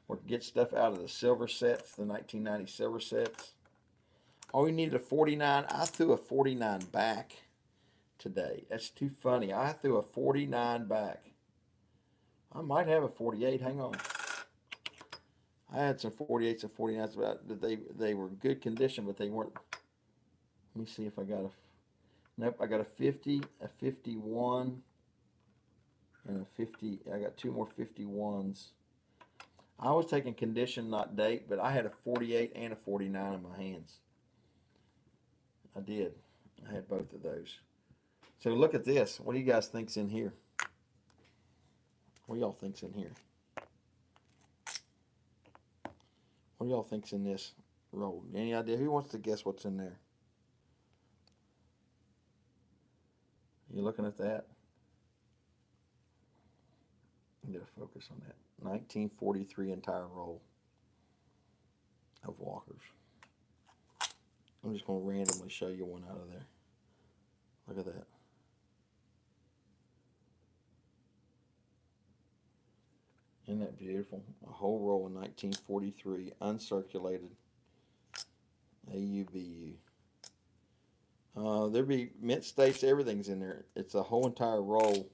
or get stuff out of the silver sets, the 1990 silver sets. Oh, you needed a 49. I threw a 49 back today. That's too funny. I threw a 49 back. I might have a 48. Hang on. I had some 48s and 49s, but they were good condition, but they weren't. Let me see if I got a. Nope, I got a 50, a 51, and a 50. I got two more 51s. I was taking condition, not date, but I had a 48 and a 49 in my hands. I did. I had both of those. So look at this. What do you guys think's in here? What do y'all think's in here? What do y'all think's in this roll? Any idea? Who wants to guess what's in there? You looking at that? You gotta focus on that. 1943 entire roll of Walkers. I'm just gonna randomly show you one out of there. Look at that. Isn't that beautiful? A whole roll in 1943, uncirculated AUBU. There'd be mint states, everything's in there. It's a whole entire roll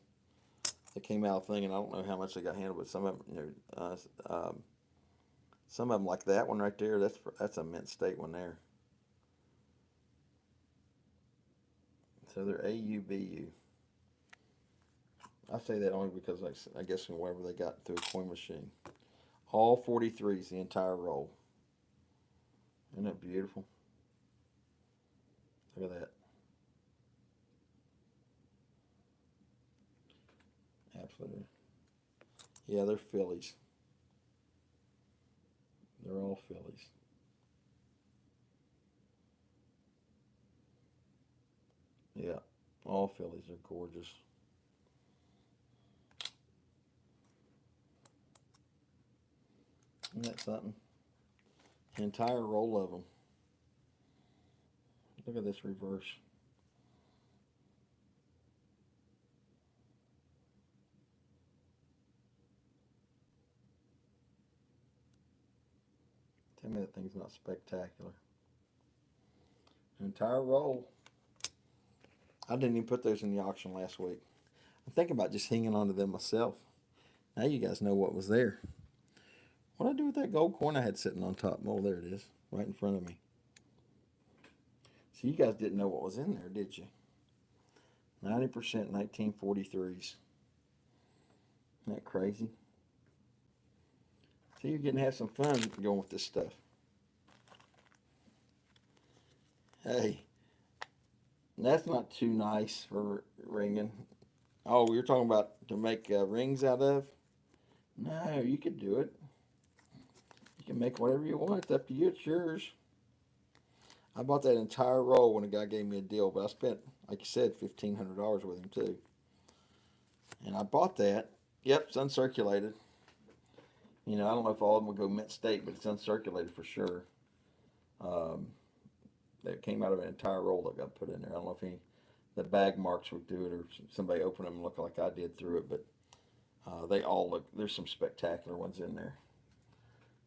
that came out of thing, and I don't know how much they got handled, but some of them, some of them like that one right there. That's a mint state one there. So they're AUBU. I say that only because I guess whenever they got through a coin machine. All 43s, the entire roll. Isn't that beautiful? Look at that. Absolutely. Yeah, they're Phillies. They're all Phillies. Yeah, all Phillies are gorgeous. Isn't that something? An entire roll of them. Look at this reverse. Tell me that thing's not spectacular. An entire roll. I didn't even put those in the auction last week. I'm thinking about just hanging on to them myself. Now you guys know what was there. What did I do with that gold coin I had sitting on top? Oh, there it is, right in front of me. So you guys didn't know what was in there, did you? 90% 1943s. Isn't that crazy? So you're getting to have some fun going with this stuff. Hey, that's not too nice for ringing. Oh, you're talking about to make rings out of? No, you could do it. You can make whatever you want. It's up to you. It's yours. I bought that entire roll when a guy gave me a deal, but I spent, like you said, $1,500 with him too. And I bought that. Yep, it's uncirculated. You know, I don't know if all of them would go mint state, but it's uncirculated for sure. That came out of an entire roll that got put in there. I don't know if the bag marks would do it or somebody opened them and looked like I did through it, but they all look, there's some spectacular ones in there.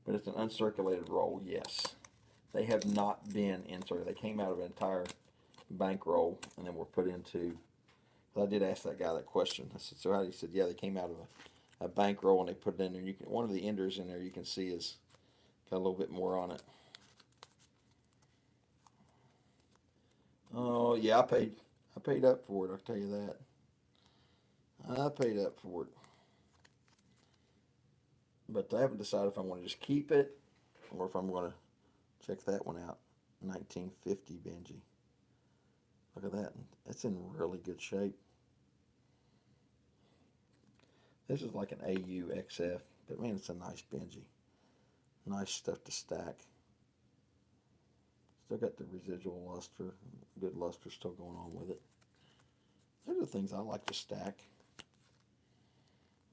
But it's an uncirculated roll, yes. They have not been inserted. They came out of an entire bank roll and then were put into, I did ask that guy that question. I said, so how? He said, yeah, they came out of a bank roll and they put it in there. You can, one of the enders in there you can see is got a little bit more on it. Oh yeah, I paid up for it. I'll tell you that. I paid up for it, but I haven't decided if I want to just keep it or if I'm going to check that one out. 1950 Benji. Look at that. That's in really good shape. This is like an AUXF, but man, it's a nice Benji. Nice stuff to stack. Still got the residual luster, good luster still going on with it. Those are the things I like to stack.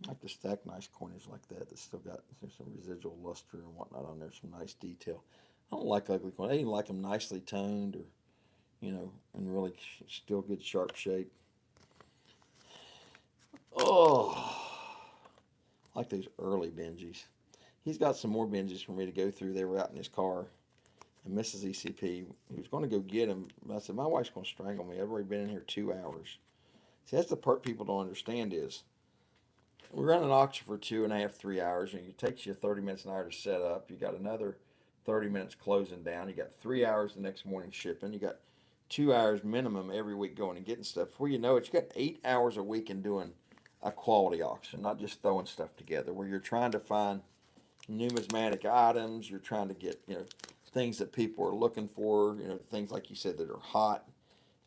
I like to stack nice coinage like that that's still got some residual luster and whatnot on there, some nice detail. I don't like ugly coins. I even like them nicely toned or, you know, in really still good sharp shape. Oh, I like those early Benjis. He's got some more Benjis for me to go through. They were out in his car. And Mrs. ECP, he was going to go get him. I said, my wife's going to strangle me. I've already been in here 2 hours. See, that's the part people don't understand is we run an auction for 2.5, 3 hours, and it takes you 30 minutes an hour to set up. You got another 30 minutes closing down. You got 3 hours the next morning shipping. You got 2 hours minimum every week going and getting stuff. Before you know it, you got 8 hours a week in doing a quality auction, not just throwing stuff together, where you're trying to find numismatic items. You're trying to get, things that people are looking for, things like you said that are hot,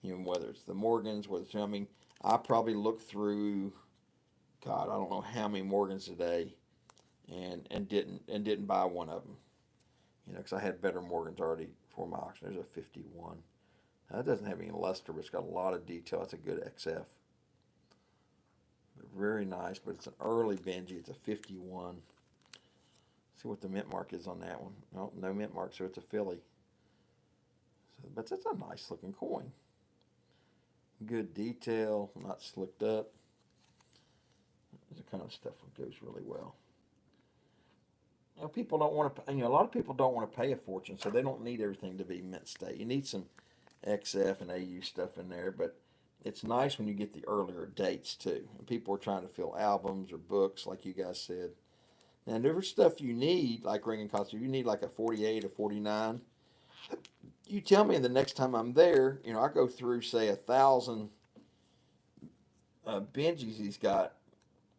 whether it's the Morgans, whether it's, I probably looked through, God, I don't know how many Morgans a day, and didn't buy one of them, because I had better Morgans already for my auction. There's a 51. Now, that doesn't have any luster, but it's got a lot of detail. It's a good XF. Very nice, but it's an early Benji. It's a 51. See what the mint mark is on that one. No, no mint mark, so it's a Philly. So, but that's a nice looking coin. Good detail, not slicked up. It's the kind of stuff that goes really well. People don't want to. A lot of people don't want to pay a fortune, so they don't need everything to be mint state. You need some XF and AU stuff in there, but it's nice when you get the earlier dates too. And people are trying to fill albums or books, like you guys said. And there's stuff you need, like ringing concert. You need like a 48, a 49. You tell me, and the next time I'm there, I go through say 1,000 Benjis he's got,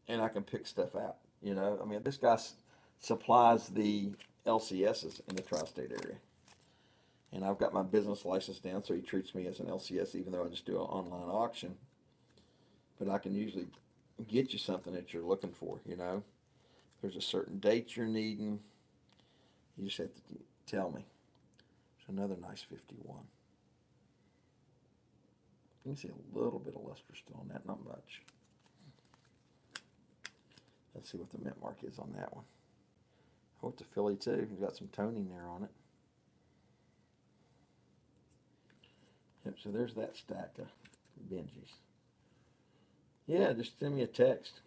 and I can pick stuff out. This guy supplies the LCSs in the tri-state area. And I've got my business license down, so he treats me as an LCS, even though I just do an online auction. But I can usually get you something that you're looking for, There's a certain date you're needing. You just have to tell me. There's another nice 51. You can see a little bit of luster still on that, not much. Let's see what the mint mark is on that one. Oh, it's a Philly too. We've got some toning there on it. Yep, so there's that stack of Benjis. Yeah, just send me a text.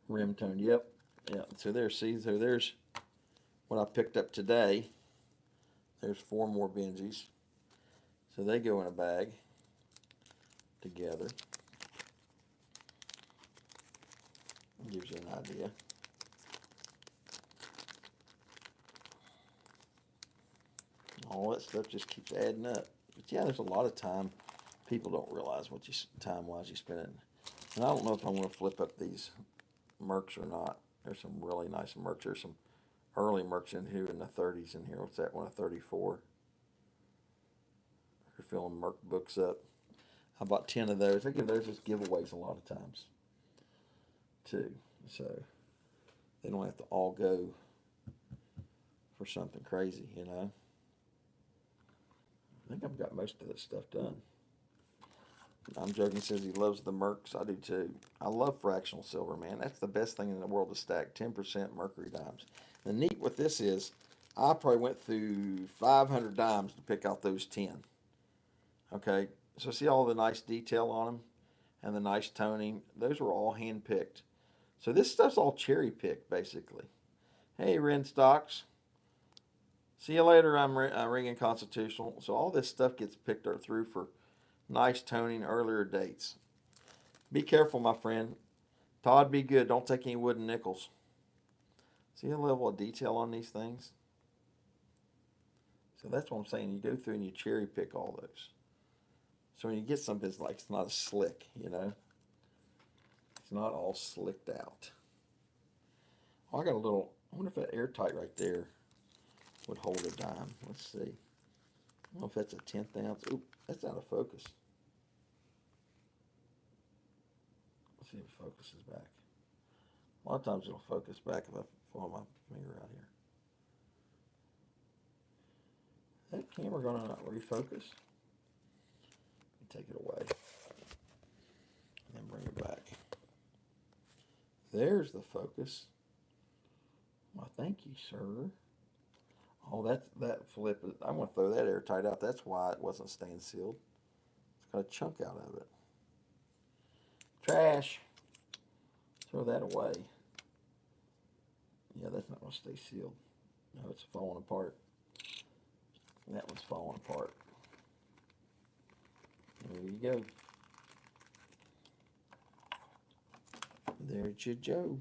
Rim tone, yep. Yeah, so there's what I picked up today. There's 4 more Benjis. So they go in a bag together. Gives you an idea. All that stuff just keeps adding up. But yeah, there's a lot of time. People don't realize what time-wise you spend. And I don't know if I want to flip up these Mercs or not. There's some really nice Mercs. There's some early Mercs in here in the 30s in here. What's that one? A 34. You're filling Merc books up. I bought 10 of those. I give those as giveaways a lot of times too. So they don't have to all go for something crazy, I think I've got most of this stuff done. I'm joking, says he loves the Mercs. I do too. I love fractional silver, man. That's the best thing in the world to stack. 10% mercury dimes. The neat with this is, I probably went through 500 dimes to pick out those 10. Okay, so see all the nice detail on them and the nice toning? Those were all hand picked. So this stuff's all cherry picked, basically. Hey, Ren Stocks. See you later. I'm ringing Constitutional. So all this stuff gets picked through for nice toning, earlier dates. Be careful, my friend. Todd, be good. Don't take any wooden nickels. See the level of detail on these things? So that's what I'm saying. You go through and you cherry pick all those. So when you get something that's like, it's not as slick, It's not all slicked out. Oh, I got a little, I wonder if that airtight right there would hold a dime. Let's see. I don't know if that's a 1/10 ounce. Oop, that's out of focus. Let's see if it focuses back. A lot of times it'll focus back if I follow my finger out here. Is that camera going to not refocus? Take it away. And then bring it back. There's the focus. Well, thank you, sir. Oh, that flip. I'm going to throw that airtight out. That's why it wasn't staying sealed. It's got a chunk out of it. Trash. Throw that away. Yeah, that's not going to stay sealed. No, it's falling apart. That one's falling apart. There you go. There's your Joe.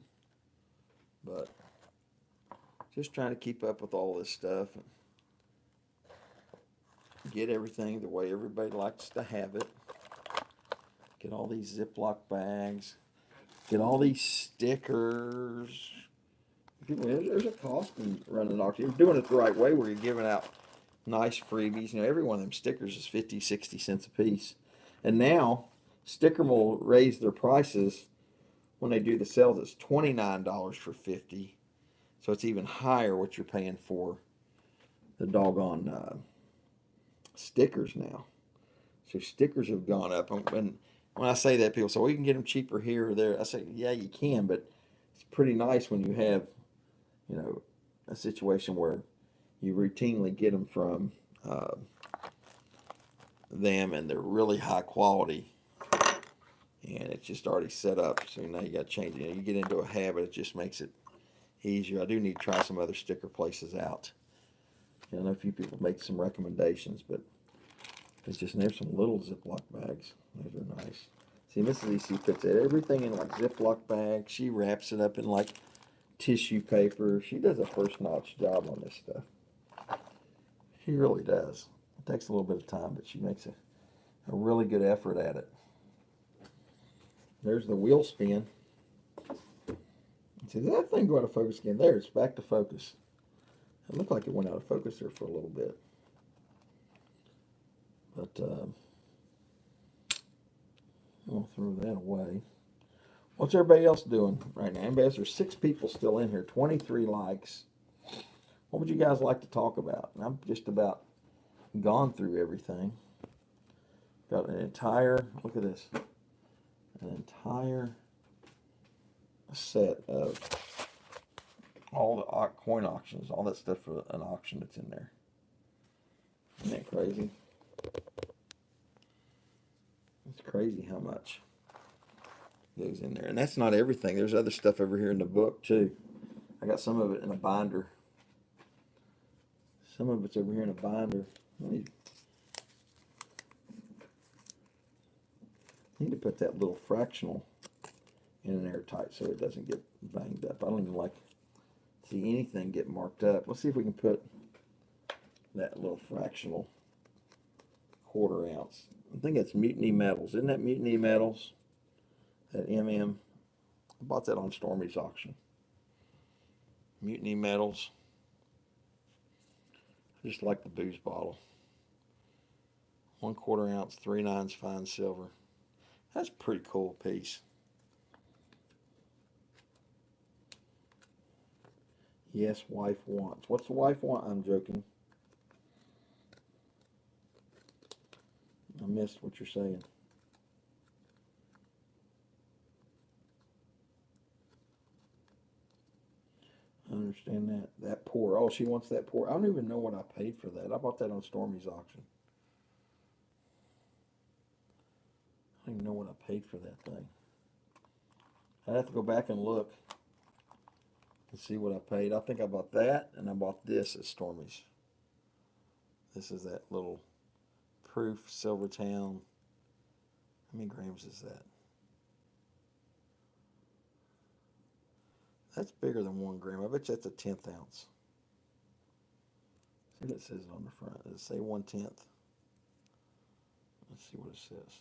But just trying to keep up with all this stuff and get everything the way everybody likes to have it. Get all these Ziploc bags. Get all these stickers. People, there's a cost in running an auction. You're doing it the right way where you're giving out nice freebies. You know, every one of them stickers is 50, 60 cents a piece. And now, Sticker will raise their prices when they do the sales. It's $29 for 50. So it's even higher what you're paying for the doggone stickers now. So stickers have gone up. And when I say that, people say, well, you can get them cheaper here or there. I say, yeah, you can, but it's pretty nice when you have, you know, a situation where you routinely get them from them and they're really high quality and it's just already set up. So now you got to change it. You get into a habit, it just makes it easier. I do need to try some other sticker places out. I know a few people make some recommendations, but it's just, there's some little Ziploc bags. Those are nice. See, Mrs. EC puts everything in like Ziploc bags. She wraps it up in like tissue paper. She does a first-notch job on this stuff. She really does. It takes a little bit of time, but she makes a really good effort at it. There's the wheel spin. See, that thing go out of focus again. There, it's back to focus. It looked like it went out of focus there for a little bit. But I'll throw that away. What's everybody else doing right now? Anybody else? There's 6 people still in here, 23 likes. What would you guys like to talk about? And I'm just about gone through everything. Got an entire, look at this, an entire set of all the coin auctions, all that stuff for an auction that's in there. Isn't that crazy? It's crazy how much goes in there. And that's not everything. There's other stuff over here in the book too. I got some of it in a binder. Some of it's over here in a binder. I need to put that little fractional in an airtight so it doesn't get banged up. I don't even like to see anything get marked up. Let's see if we can put that little fractional 1/4 ounce. I think that's Mutiny Metals. Isn't that Mutiny Metals? That MM. I bought that on Stormy's auction. Mutiny Metals. I just like the booze bottle. 1/4 ounce, 3/9 fine silver. That's a pretty cool piece. Yes, wife wants. What's the wife want? I'm joking. I missed what you're saying. I understand that. That pour. Oh, she wants that pour. I don't even know what I paid for that. I bought that on Stormy's auction. I don't even know what I paid for that thing. I'd have to go back and look and see what I paid. I think I bought that, and I bought this at Stormy's. This is that little proof Silvertown. How many grams is that? That's bigger than 1 gram. I bet you that's a 1/10 ounce. See what it says on the front. Does it say 1/10? Let's see what it says.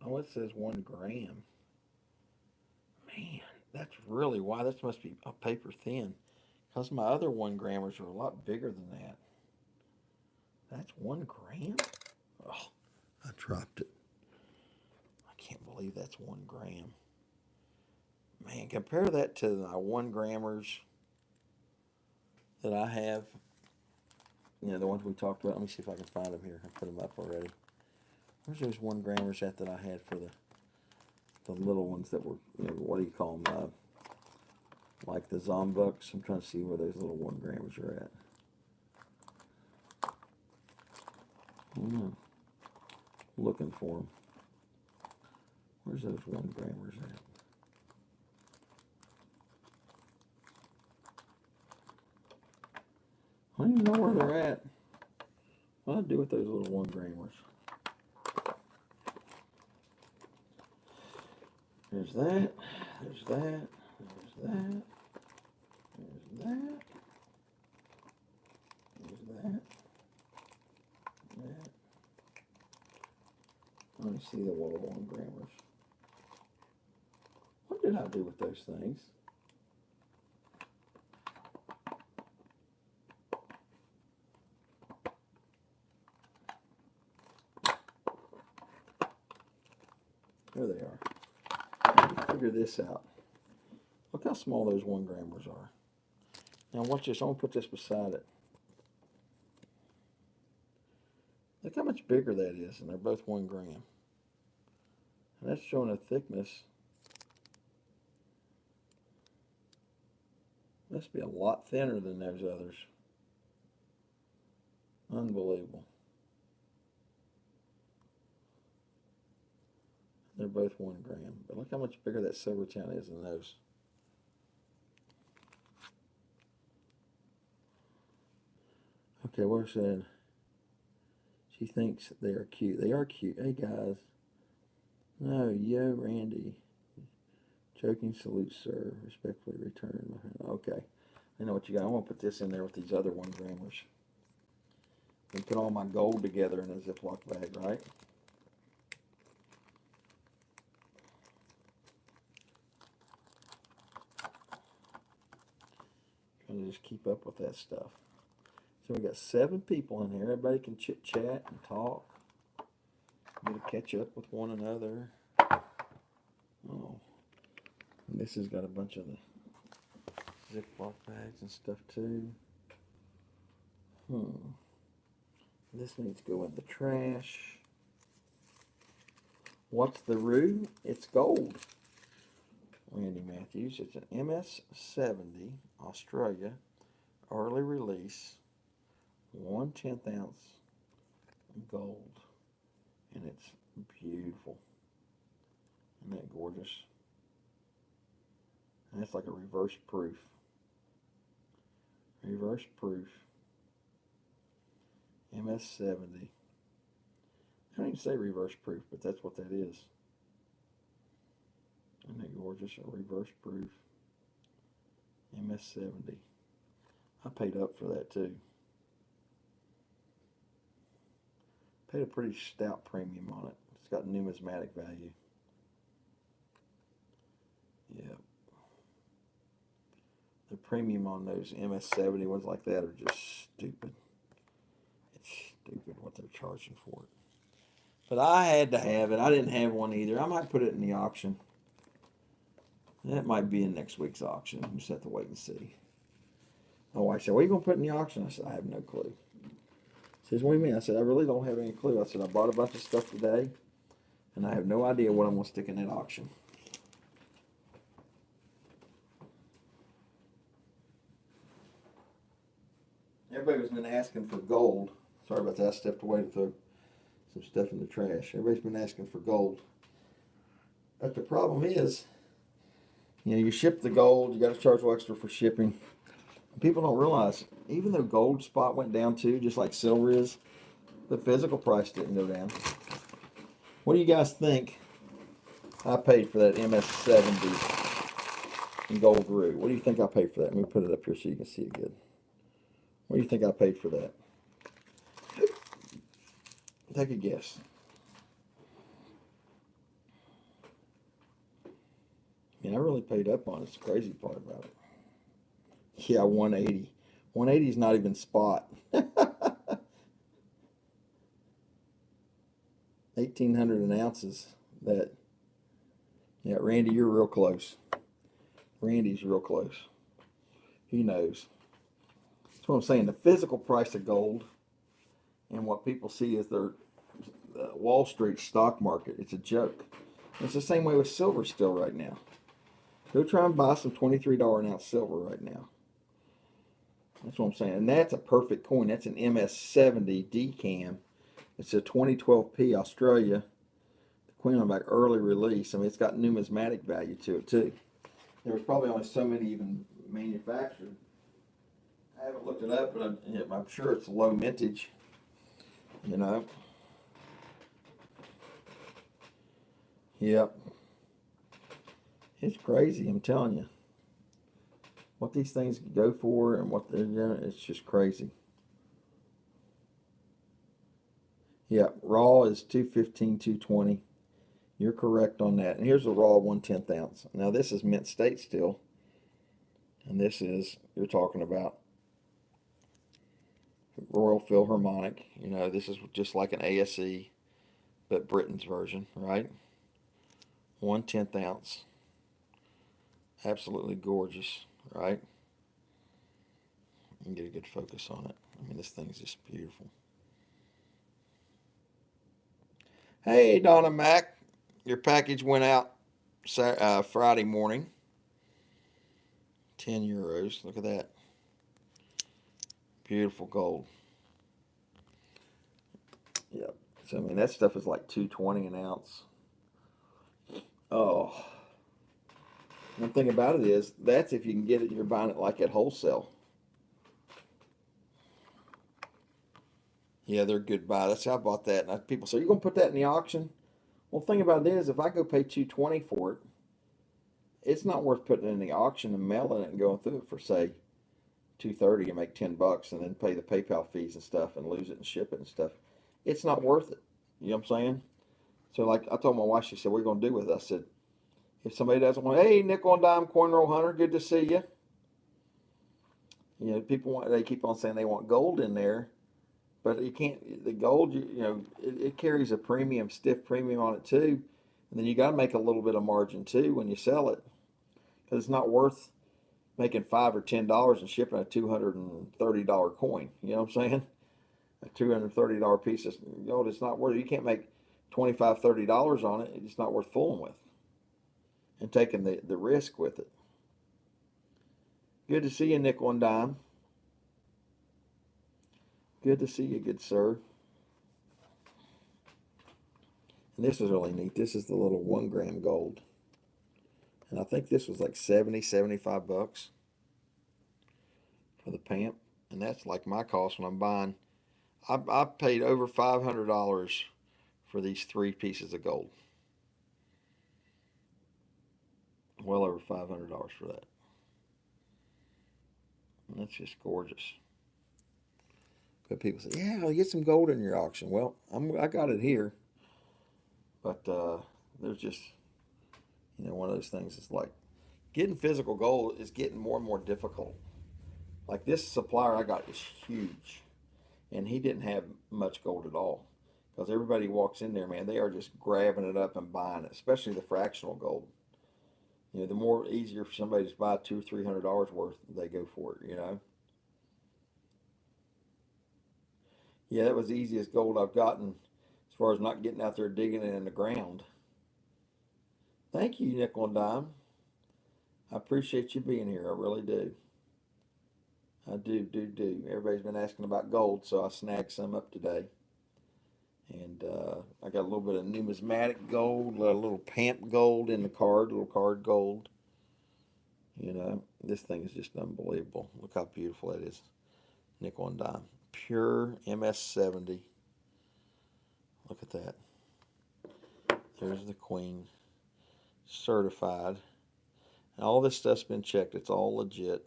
Oh, it says 1 gram. Man, that's really why. That must be a paper thin. Because my other 1 grammers are a lot bigger than that. That's 1 gram? Oh, I dropped it. I can't believe that's 1 gram. Man, compare that to my 1 grammers that I have. You know, the ones we talked about. Let me see if I can find them here. I put them up already. Where's those 1 grammers at that I had for the little ones that were, you know, what do you call them? Like the Zombucks. I'm trying to see where those little 1 grammers are at. Looking for them. Where's those 1 grammers at? I don't even know where they're at. What do I do with those little 1 grammers? There's that. There's that. There's that. There's that. There's that. That. Let me see the little 1 grammers. What did I do with those things? There they are. Figure this out. Look how small those 1 grammers are. Now watch this. I'm going to put this beside it. Look how much bigger that is, and they're both 1 gram. And that's showing a thickness. Must be a lot thinner than those others. Unbelievable. They're both 1 gram. But look how much bigger that Silvertown is than those. Okay, where's that? She thinks they are cute. They are cute. Hey, guys. No, yo, Randy. Joking salute, sir. Respectfully return. Okay. I know what you got. I want to put this in there with these other 1 grammers. And put all my gold together in a Ziploc bag, right? Trying to just keep up with that stuff. So we got 7 people in here. Everybody can chit chat and talk. Get to catch up with one another. Oh, and this has got a bunch of the Ziploc bags and stuff too. This needs to go in the trash. What's the roux? It's gold. Randy Matthews. It's an MS70 Australia early release, 1/10 ounce gold, and it's beautiful. Isn't that gorgeous? And it's like a reverse proof. Reverse proof. MS70. I don't even say reverse proof, but that's what that is. Isn't that gorgeous? A reverse proof. MS70. I paid up for that too. Paid a pretty stout premium on it. It's got numismatic value. Yep. The premium on those MS70 ones like that are just stupid. It's stupid what they're charging for it. But I had to have it. I didn't have one either. I might put it in the auction. That might be in next week's auction. We just have to wait and see. My wife said, "What are you going to put in the auction?" I said, "I have no clue." She says, "What do you mean?" I said, "I really don't have any clue." I said, "I bought a bunch of stuff today, and I have no idea what I'm going to stick in that auction." Everybody's been asking for gold. Sorry about that. I stepped away to throw some stuff in the trash. Everybody's been asking for gold. But the problem is, you ship the gold, you got to charge a little extra for shipping. People don't realize, even though gold spot went down too, just like silver is, the physical price didn't go down. What do you guys think I paid for that MS70 in gold roux? What do you think I paid for that? Let me put it up here so you can see it good. What do you think I paid for that? Take a guess. I really paid up on it. It's the crazy part about it. Yeah, 180. 180 is not even spot. 1,800 an ounces. That. Yeah, Randy, you're real close. Randy's real close. He knows. That's what I'm saying. The physical price of gold and what people see is their Wall Street stock market. It's a joke. It's the same way with silver still right now. Go try and buy some $23 an ounce silver right now. That's what I'm saying. And that's a perfect coin. That's an MS70 decam. It's a 2012P Australia. The coin on back early release. I mean, it's got numismatic value to it too. There was probably only so many even manufactured. I haven't looked it up, but I'm sure it's low mintage. You know. Yep. It's crazy. I'm telling you, what these things go for and what they're doing. It's just crazy. Yep. Raw is 215, 220. You're correct on that. And here's a raw 1/10 ounce. Now this is mint state still, and this is you're talking about Royal Philharmonic. You know, this is just like an ASE, but Britain's version, right? 1/10 ounce. Absolutely gorgeous, right? And get a good focus on it. I mean, this thing's just beautiful. Hey, Donna Mac, your package went out Friday morning. €10. Look at that. Beautiful gold. Yep. So I mean that stuff is like 220 an ounce. Oh. One thing about it is that's if you can get it, you're buying it like at wholesale. Yeah, they're a good buy. That's how I bought that. And people say, "You're gonna put that in the auction?" Well, the thing about it is, if I go pay 220 for it, it's not worth putting it in the auction and mailing it and going through it for say 230 and make $10 and then pay the PayPal fees and stuff and lose it and ship it and stuff. It's not worth it. You know what I'm saying? So like I told my wife, she said, "What are you gonna do with it?" I said, if somebody doesn't want, hey, nickel and dime coin roll hunter, good to see you. You know, they keep on saying they want gold in there, but you can't. The gold, it carries a premium, stiff premium on it too, and then you got to make a little bit of margin too when you sell it, because it's not worth making $5 or $10 and shipping a $230 coin. You know what I'm saying? A $230 piece of gold, it's not worth it. You can't make $25, $30 on it. It's not worth fooling with and taking the risk with it. Good to see you, nickel and dime. Good to see you, good sir. And this is really neat. This is the little 1 gram gold. And I think this was like 70, $75 for the pamp. And that's like my cost when I'm buying. I paid over $500 for these 3 pieces of gold. Well over $500 for that. And that's just gorgeous. But people say, "Yeah, I'll get some gold in your auction." Well, I got it here, but there's just one of those things. It's like getting physical gold is getting more and more difficult. Like this supplier I got is huge, and he didn't have much gold at all. Because everybody walks in there, man, they are just grabbing it up and buying it, especially the fractional gold. The more easier for somebody to buy $200 or $300 worth, they go for it. Yeah, that was the easiest gold I've gotten as far as not getting out there digging it in the ground. Thank you, nickel and dime. I appreciate you being here. I really do. I do. Everybody's been asking about gold, so I snagged some up today. And I got a little bit of numismatic gold, a little pamp gold in the card, little card gold. This thing is just unbelievable. Look how beautiful it is. Nickel and dime. Pure MS70. Look at that. There's the queen. Certified. And all this stuff's been checked. It's all legit.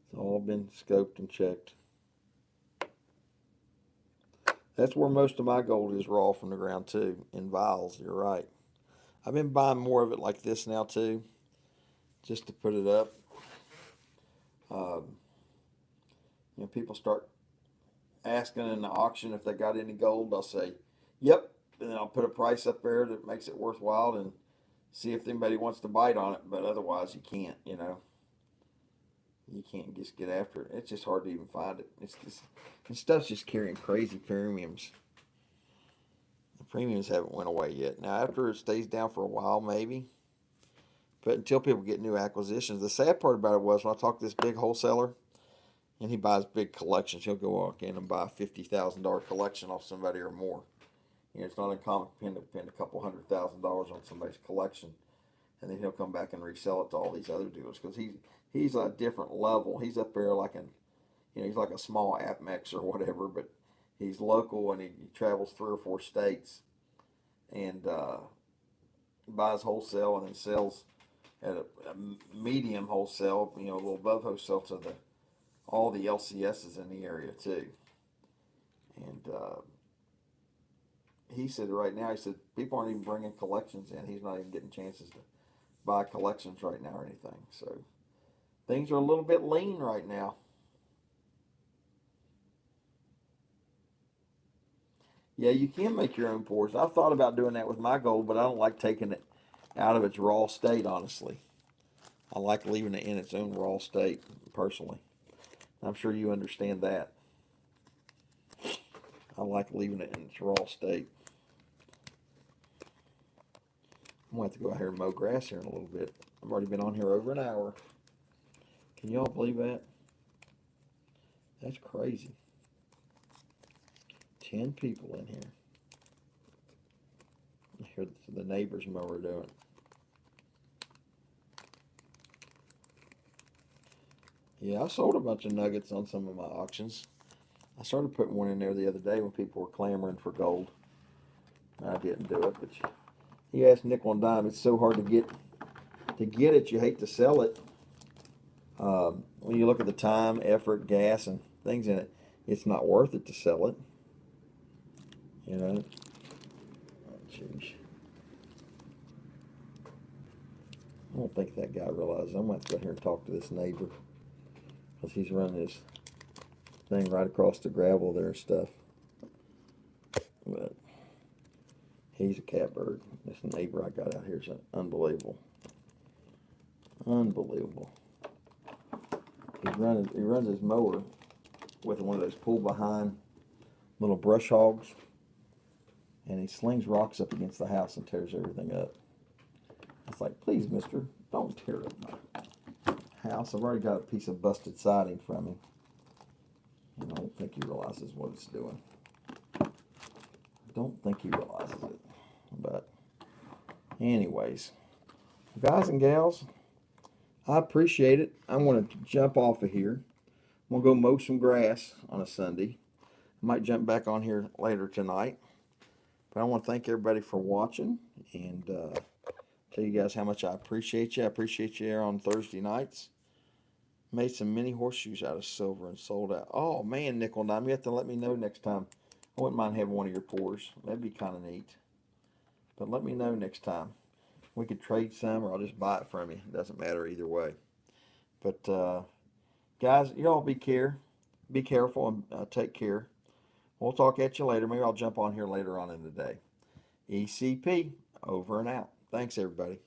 It's all been scoped and checked. That's where most of my gold is raw from the ground too, in vials. You're right. I've been buying more of it like this now too, just to put it up. People start asking in the auction if they got any gold. I'll say, "Yep," and then I'll put a price up there that makes it worthwhile and see if anybody wants to bite on it. But otherwise, you can't. You can't just get after it. It's just hard to even find it. And stuff's just carrying crazy premiums. The premiums haven't went away yet. Now, after it stays down for a while, maybe. But until people get new acquisitions, the sad part about it was when I talked to this big wholesaler, and he buys big collections, he'll go walk in and buy a $50,000 collection off somebody or more. It's not uncommon to spend a couple $100,000 on somebody's collection. and then he'll come back and resell it to all these other dealers because he's a different level. He's up there like he's like a small AppMex or whatever, but he's local and he travels 3 or 4 states and buys wholesale and then sells at a medium wholesale, a little above wholesale to all the LCSs in the area too. And he said right now, he said people aren't even bringing collections in. He's not even getting chances to buy collections right now or anything. So things are a little bit lean right now. Yeah, you can make your own pours. I've thought about doing that with my gold, but I don't like taking it out of its raw state, honestly. I like leaving it in its own raw state, personally. I'm sure you understand that. I like leaving it in its raw state. I'm going to have to go out here and mow grass here in a little bit. I've already been on here over an hour. Can y'all believe that? That's crazy. 10 people in here. I hear the neighbor's mower doing. Yeah, I sold a bunch of nuggets on some of my auctions. I started putting one in there the other day when people were clamoring for gold. I didn't do it, but you ask nickel and dime. It's so hard to get it. You hate to sell it. When you look at the time, effort, gas, and things in it, it's not worth it to sell it. Oh, jeez. I don't think that guy realizes. I'm going to have to go here and talk to this neighbor because he's running his thing right across the gravel there and stuff. But he's a catbird. This neighbor I got out here is unbelievable. Unbelievable. He runs his mower with one of those pull behind little brush hogs, and he slings rocks up against the house and tears everything up. It's like, please, mister, don't tear up my house. I've already got a piece of busted siding from him. And I don't think he realizes what it's doing. I don't think he realizes it. But anyways, guys and gals, I appreciate it. I'm going to jump off of here. I'm going to go mow some grass on a Sunday. I might jump back on here later tonight. But I want to thank everybody for watching and tell you guys how much I appreciate you. I appreciate you here on Thursday nights. Made some mini horseshoes out of silver and sold out. Oh, man, nickel and dime. You have to let me know next time. I wouldn't mind having one of your pours. That'd be kind of neat. But let me know next time. We could trade some or I'll just buy it from you. It doesn't matter either way. But, guys, you all be careful and take care. We'll talk at you later. Maybe I'll jump on here later on in the day. ECP, over and out. Thanks, everybody.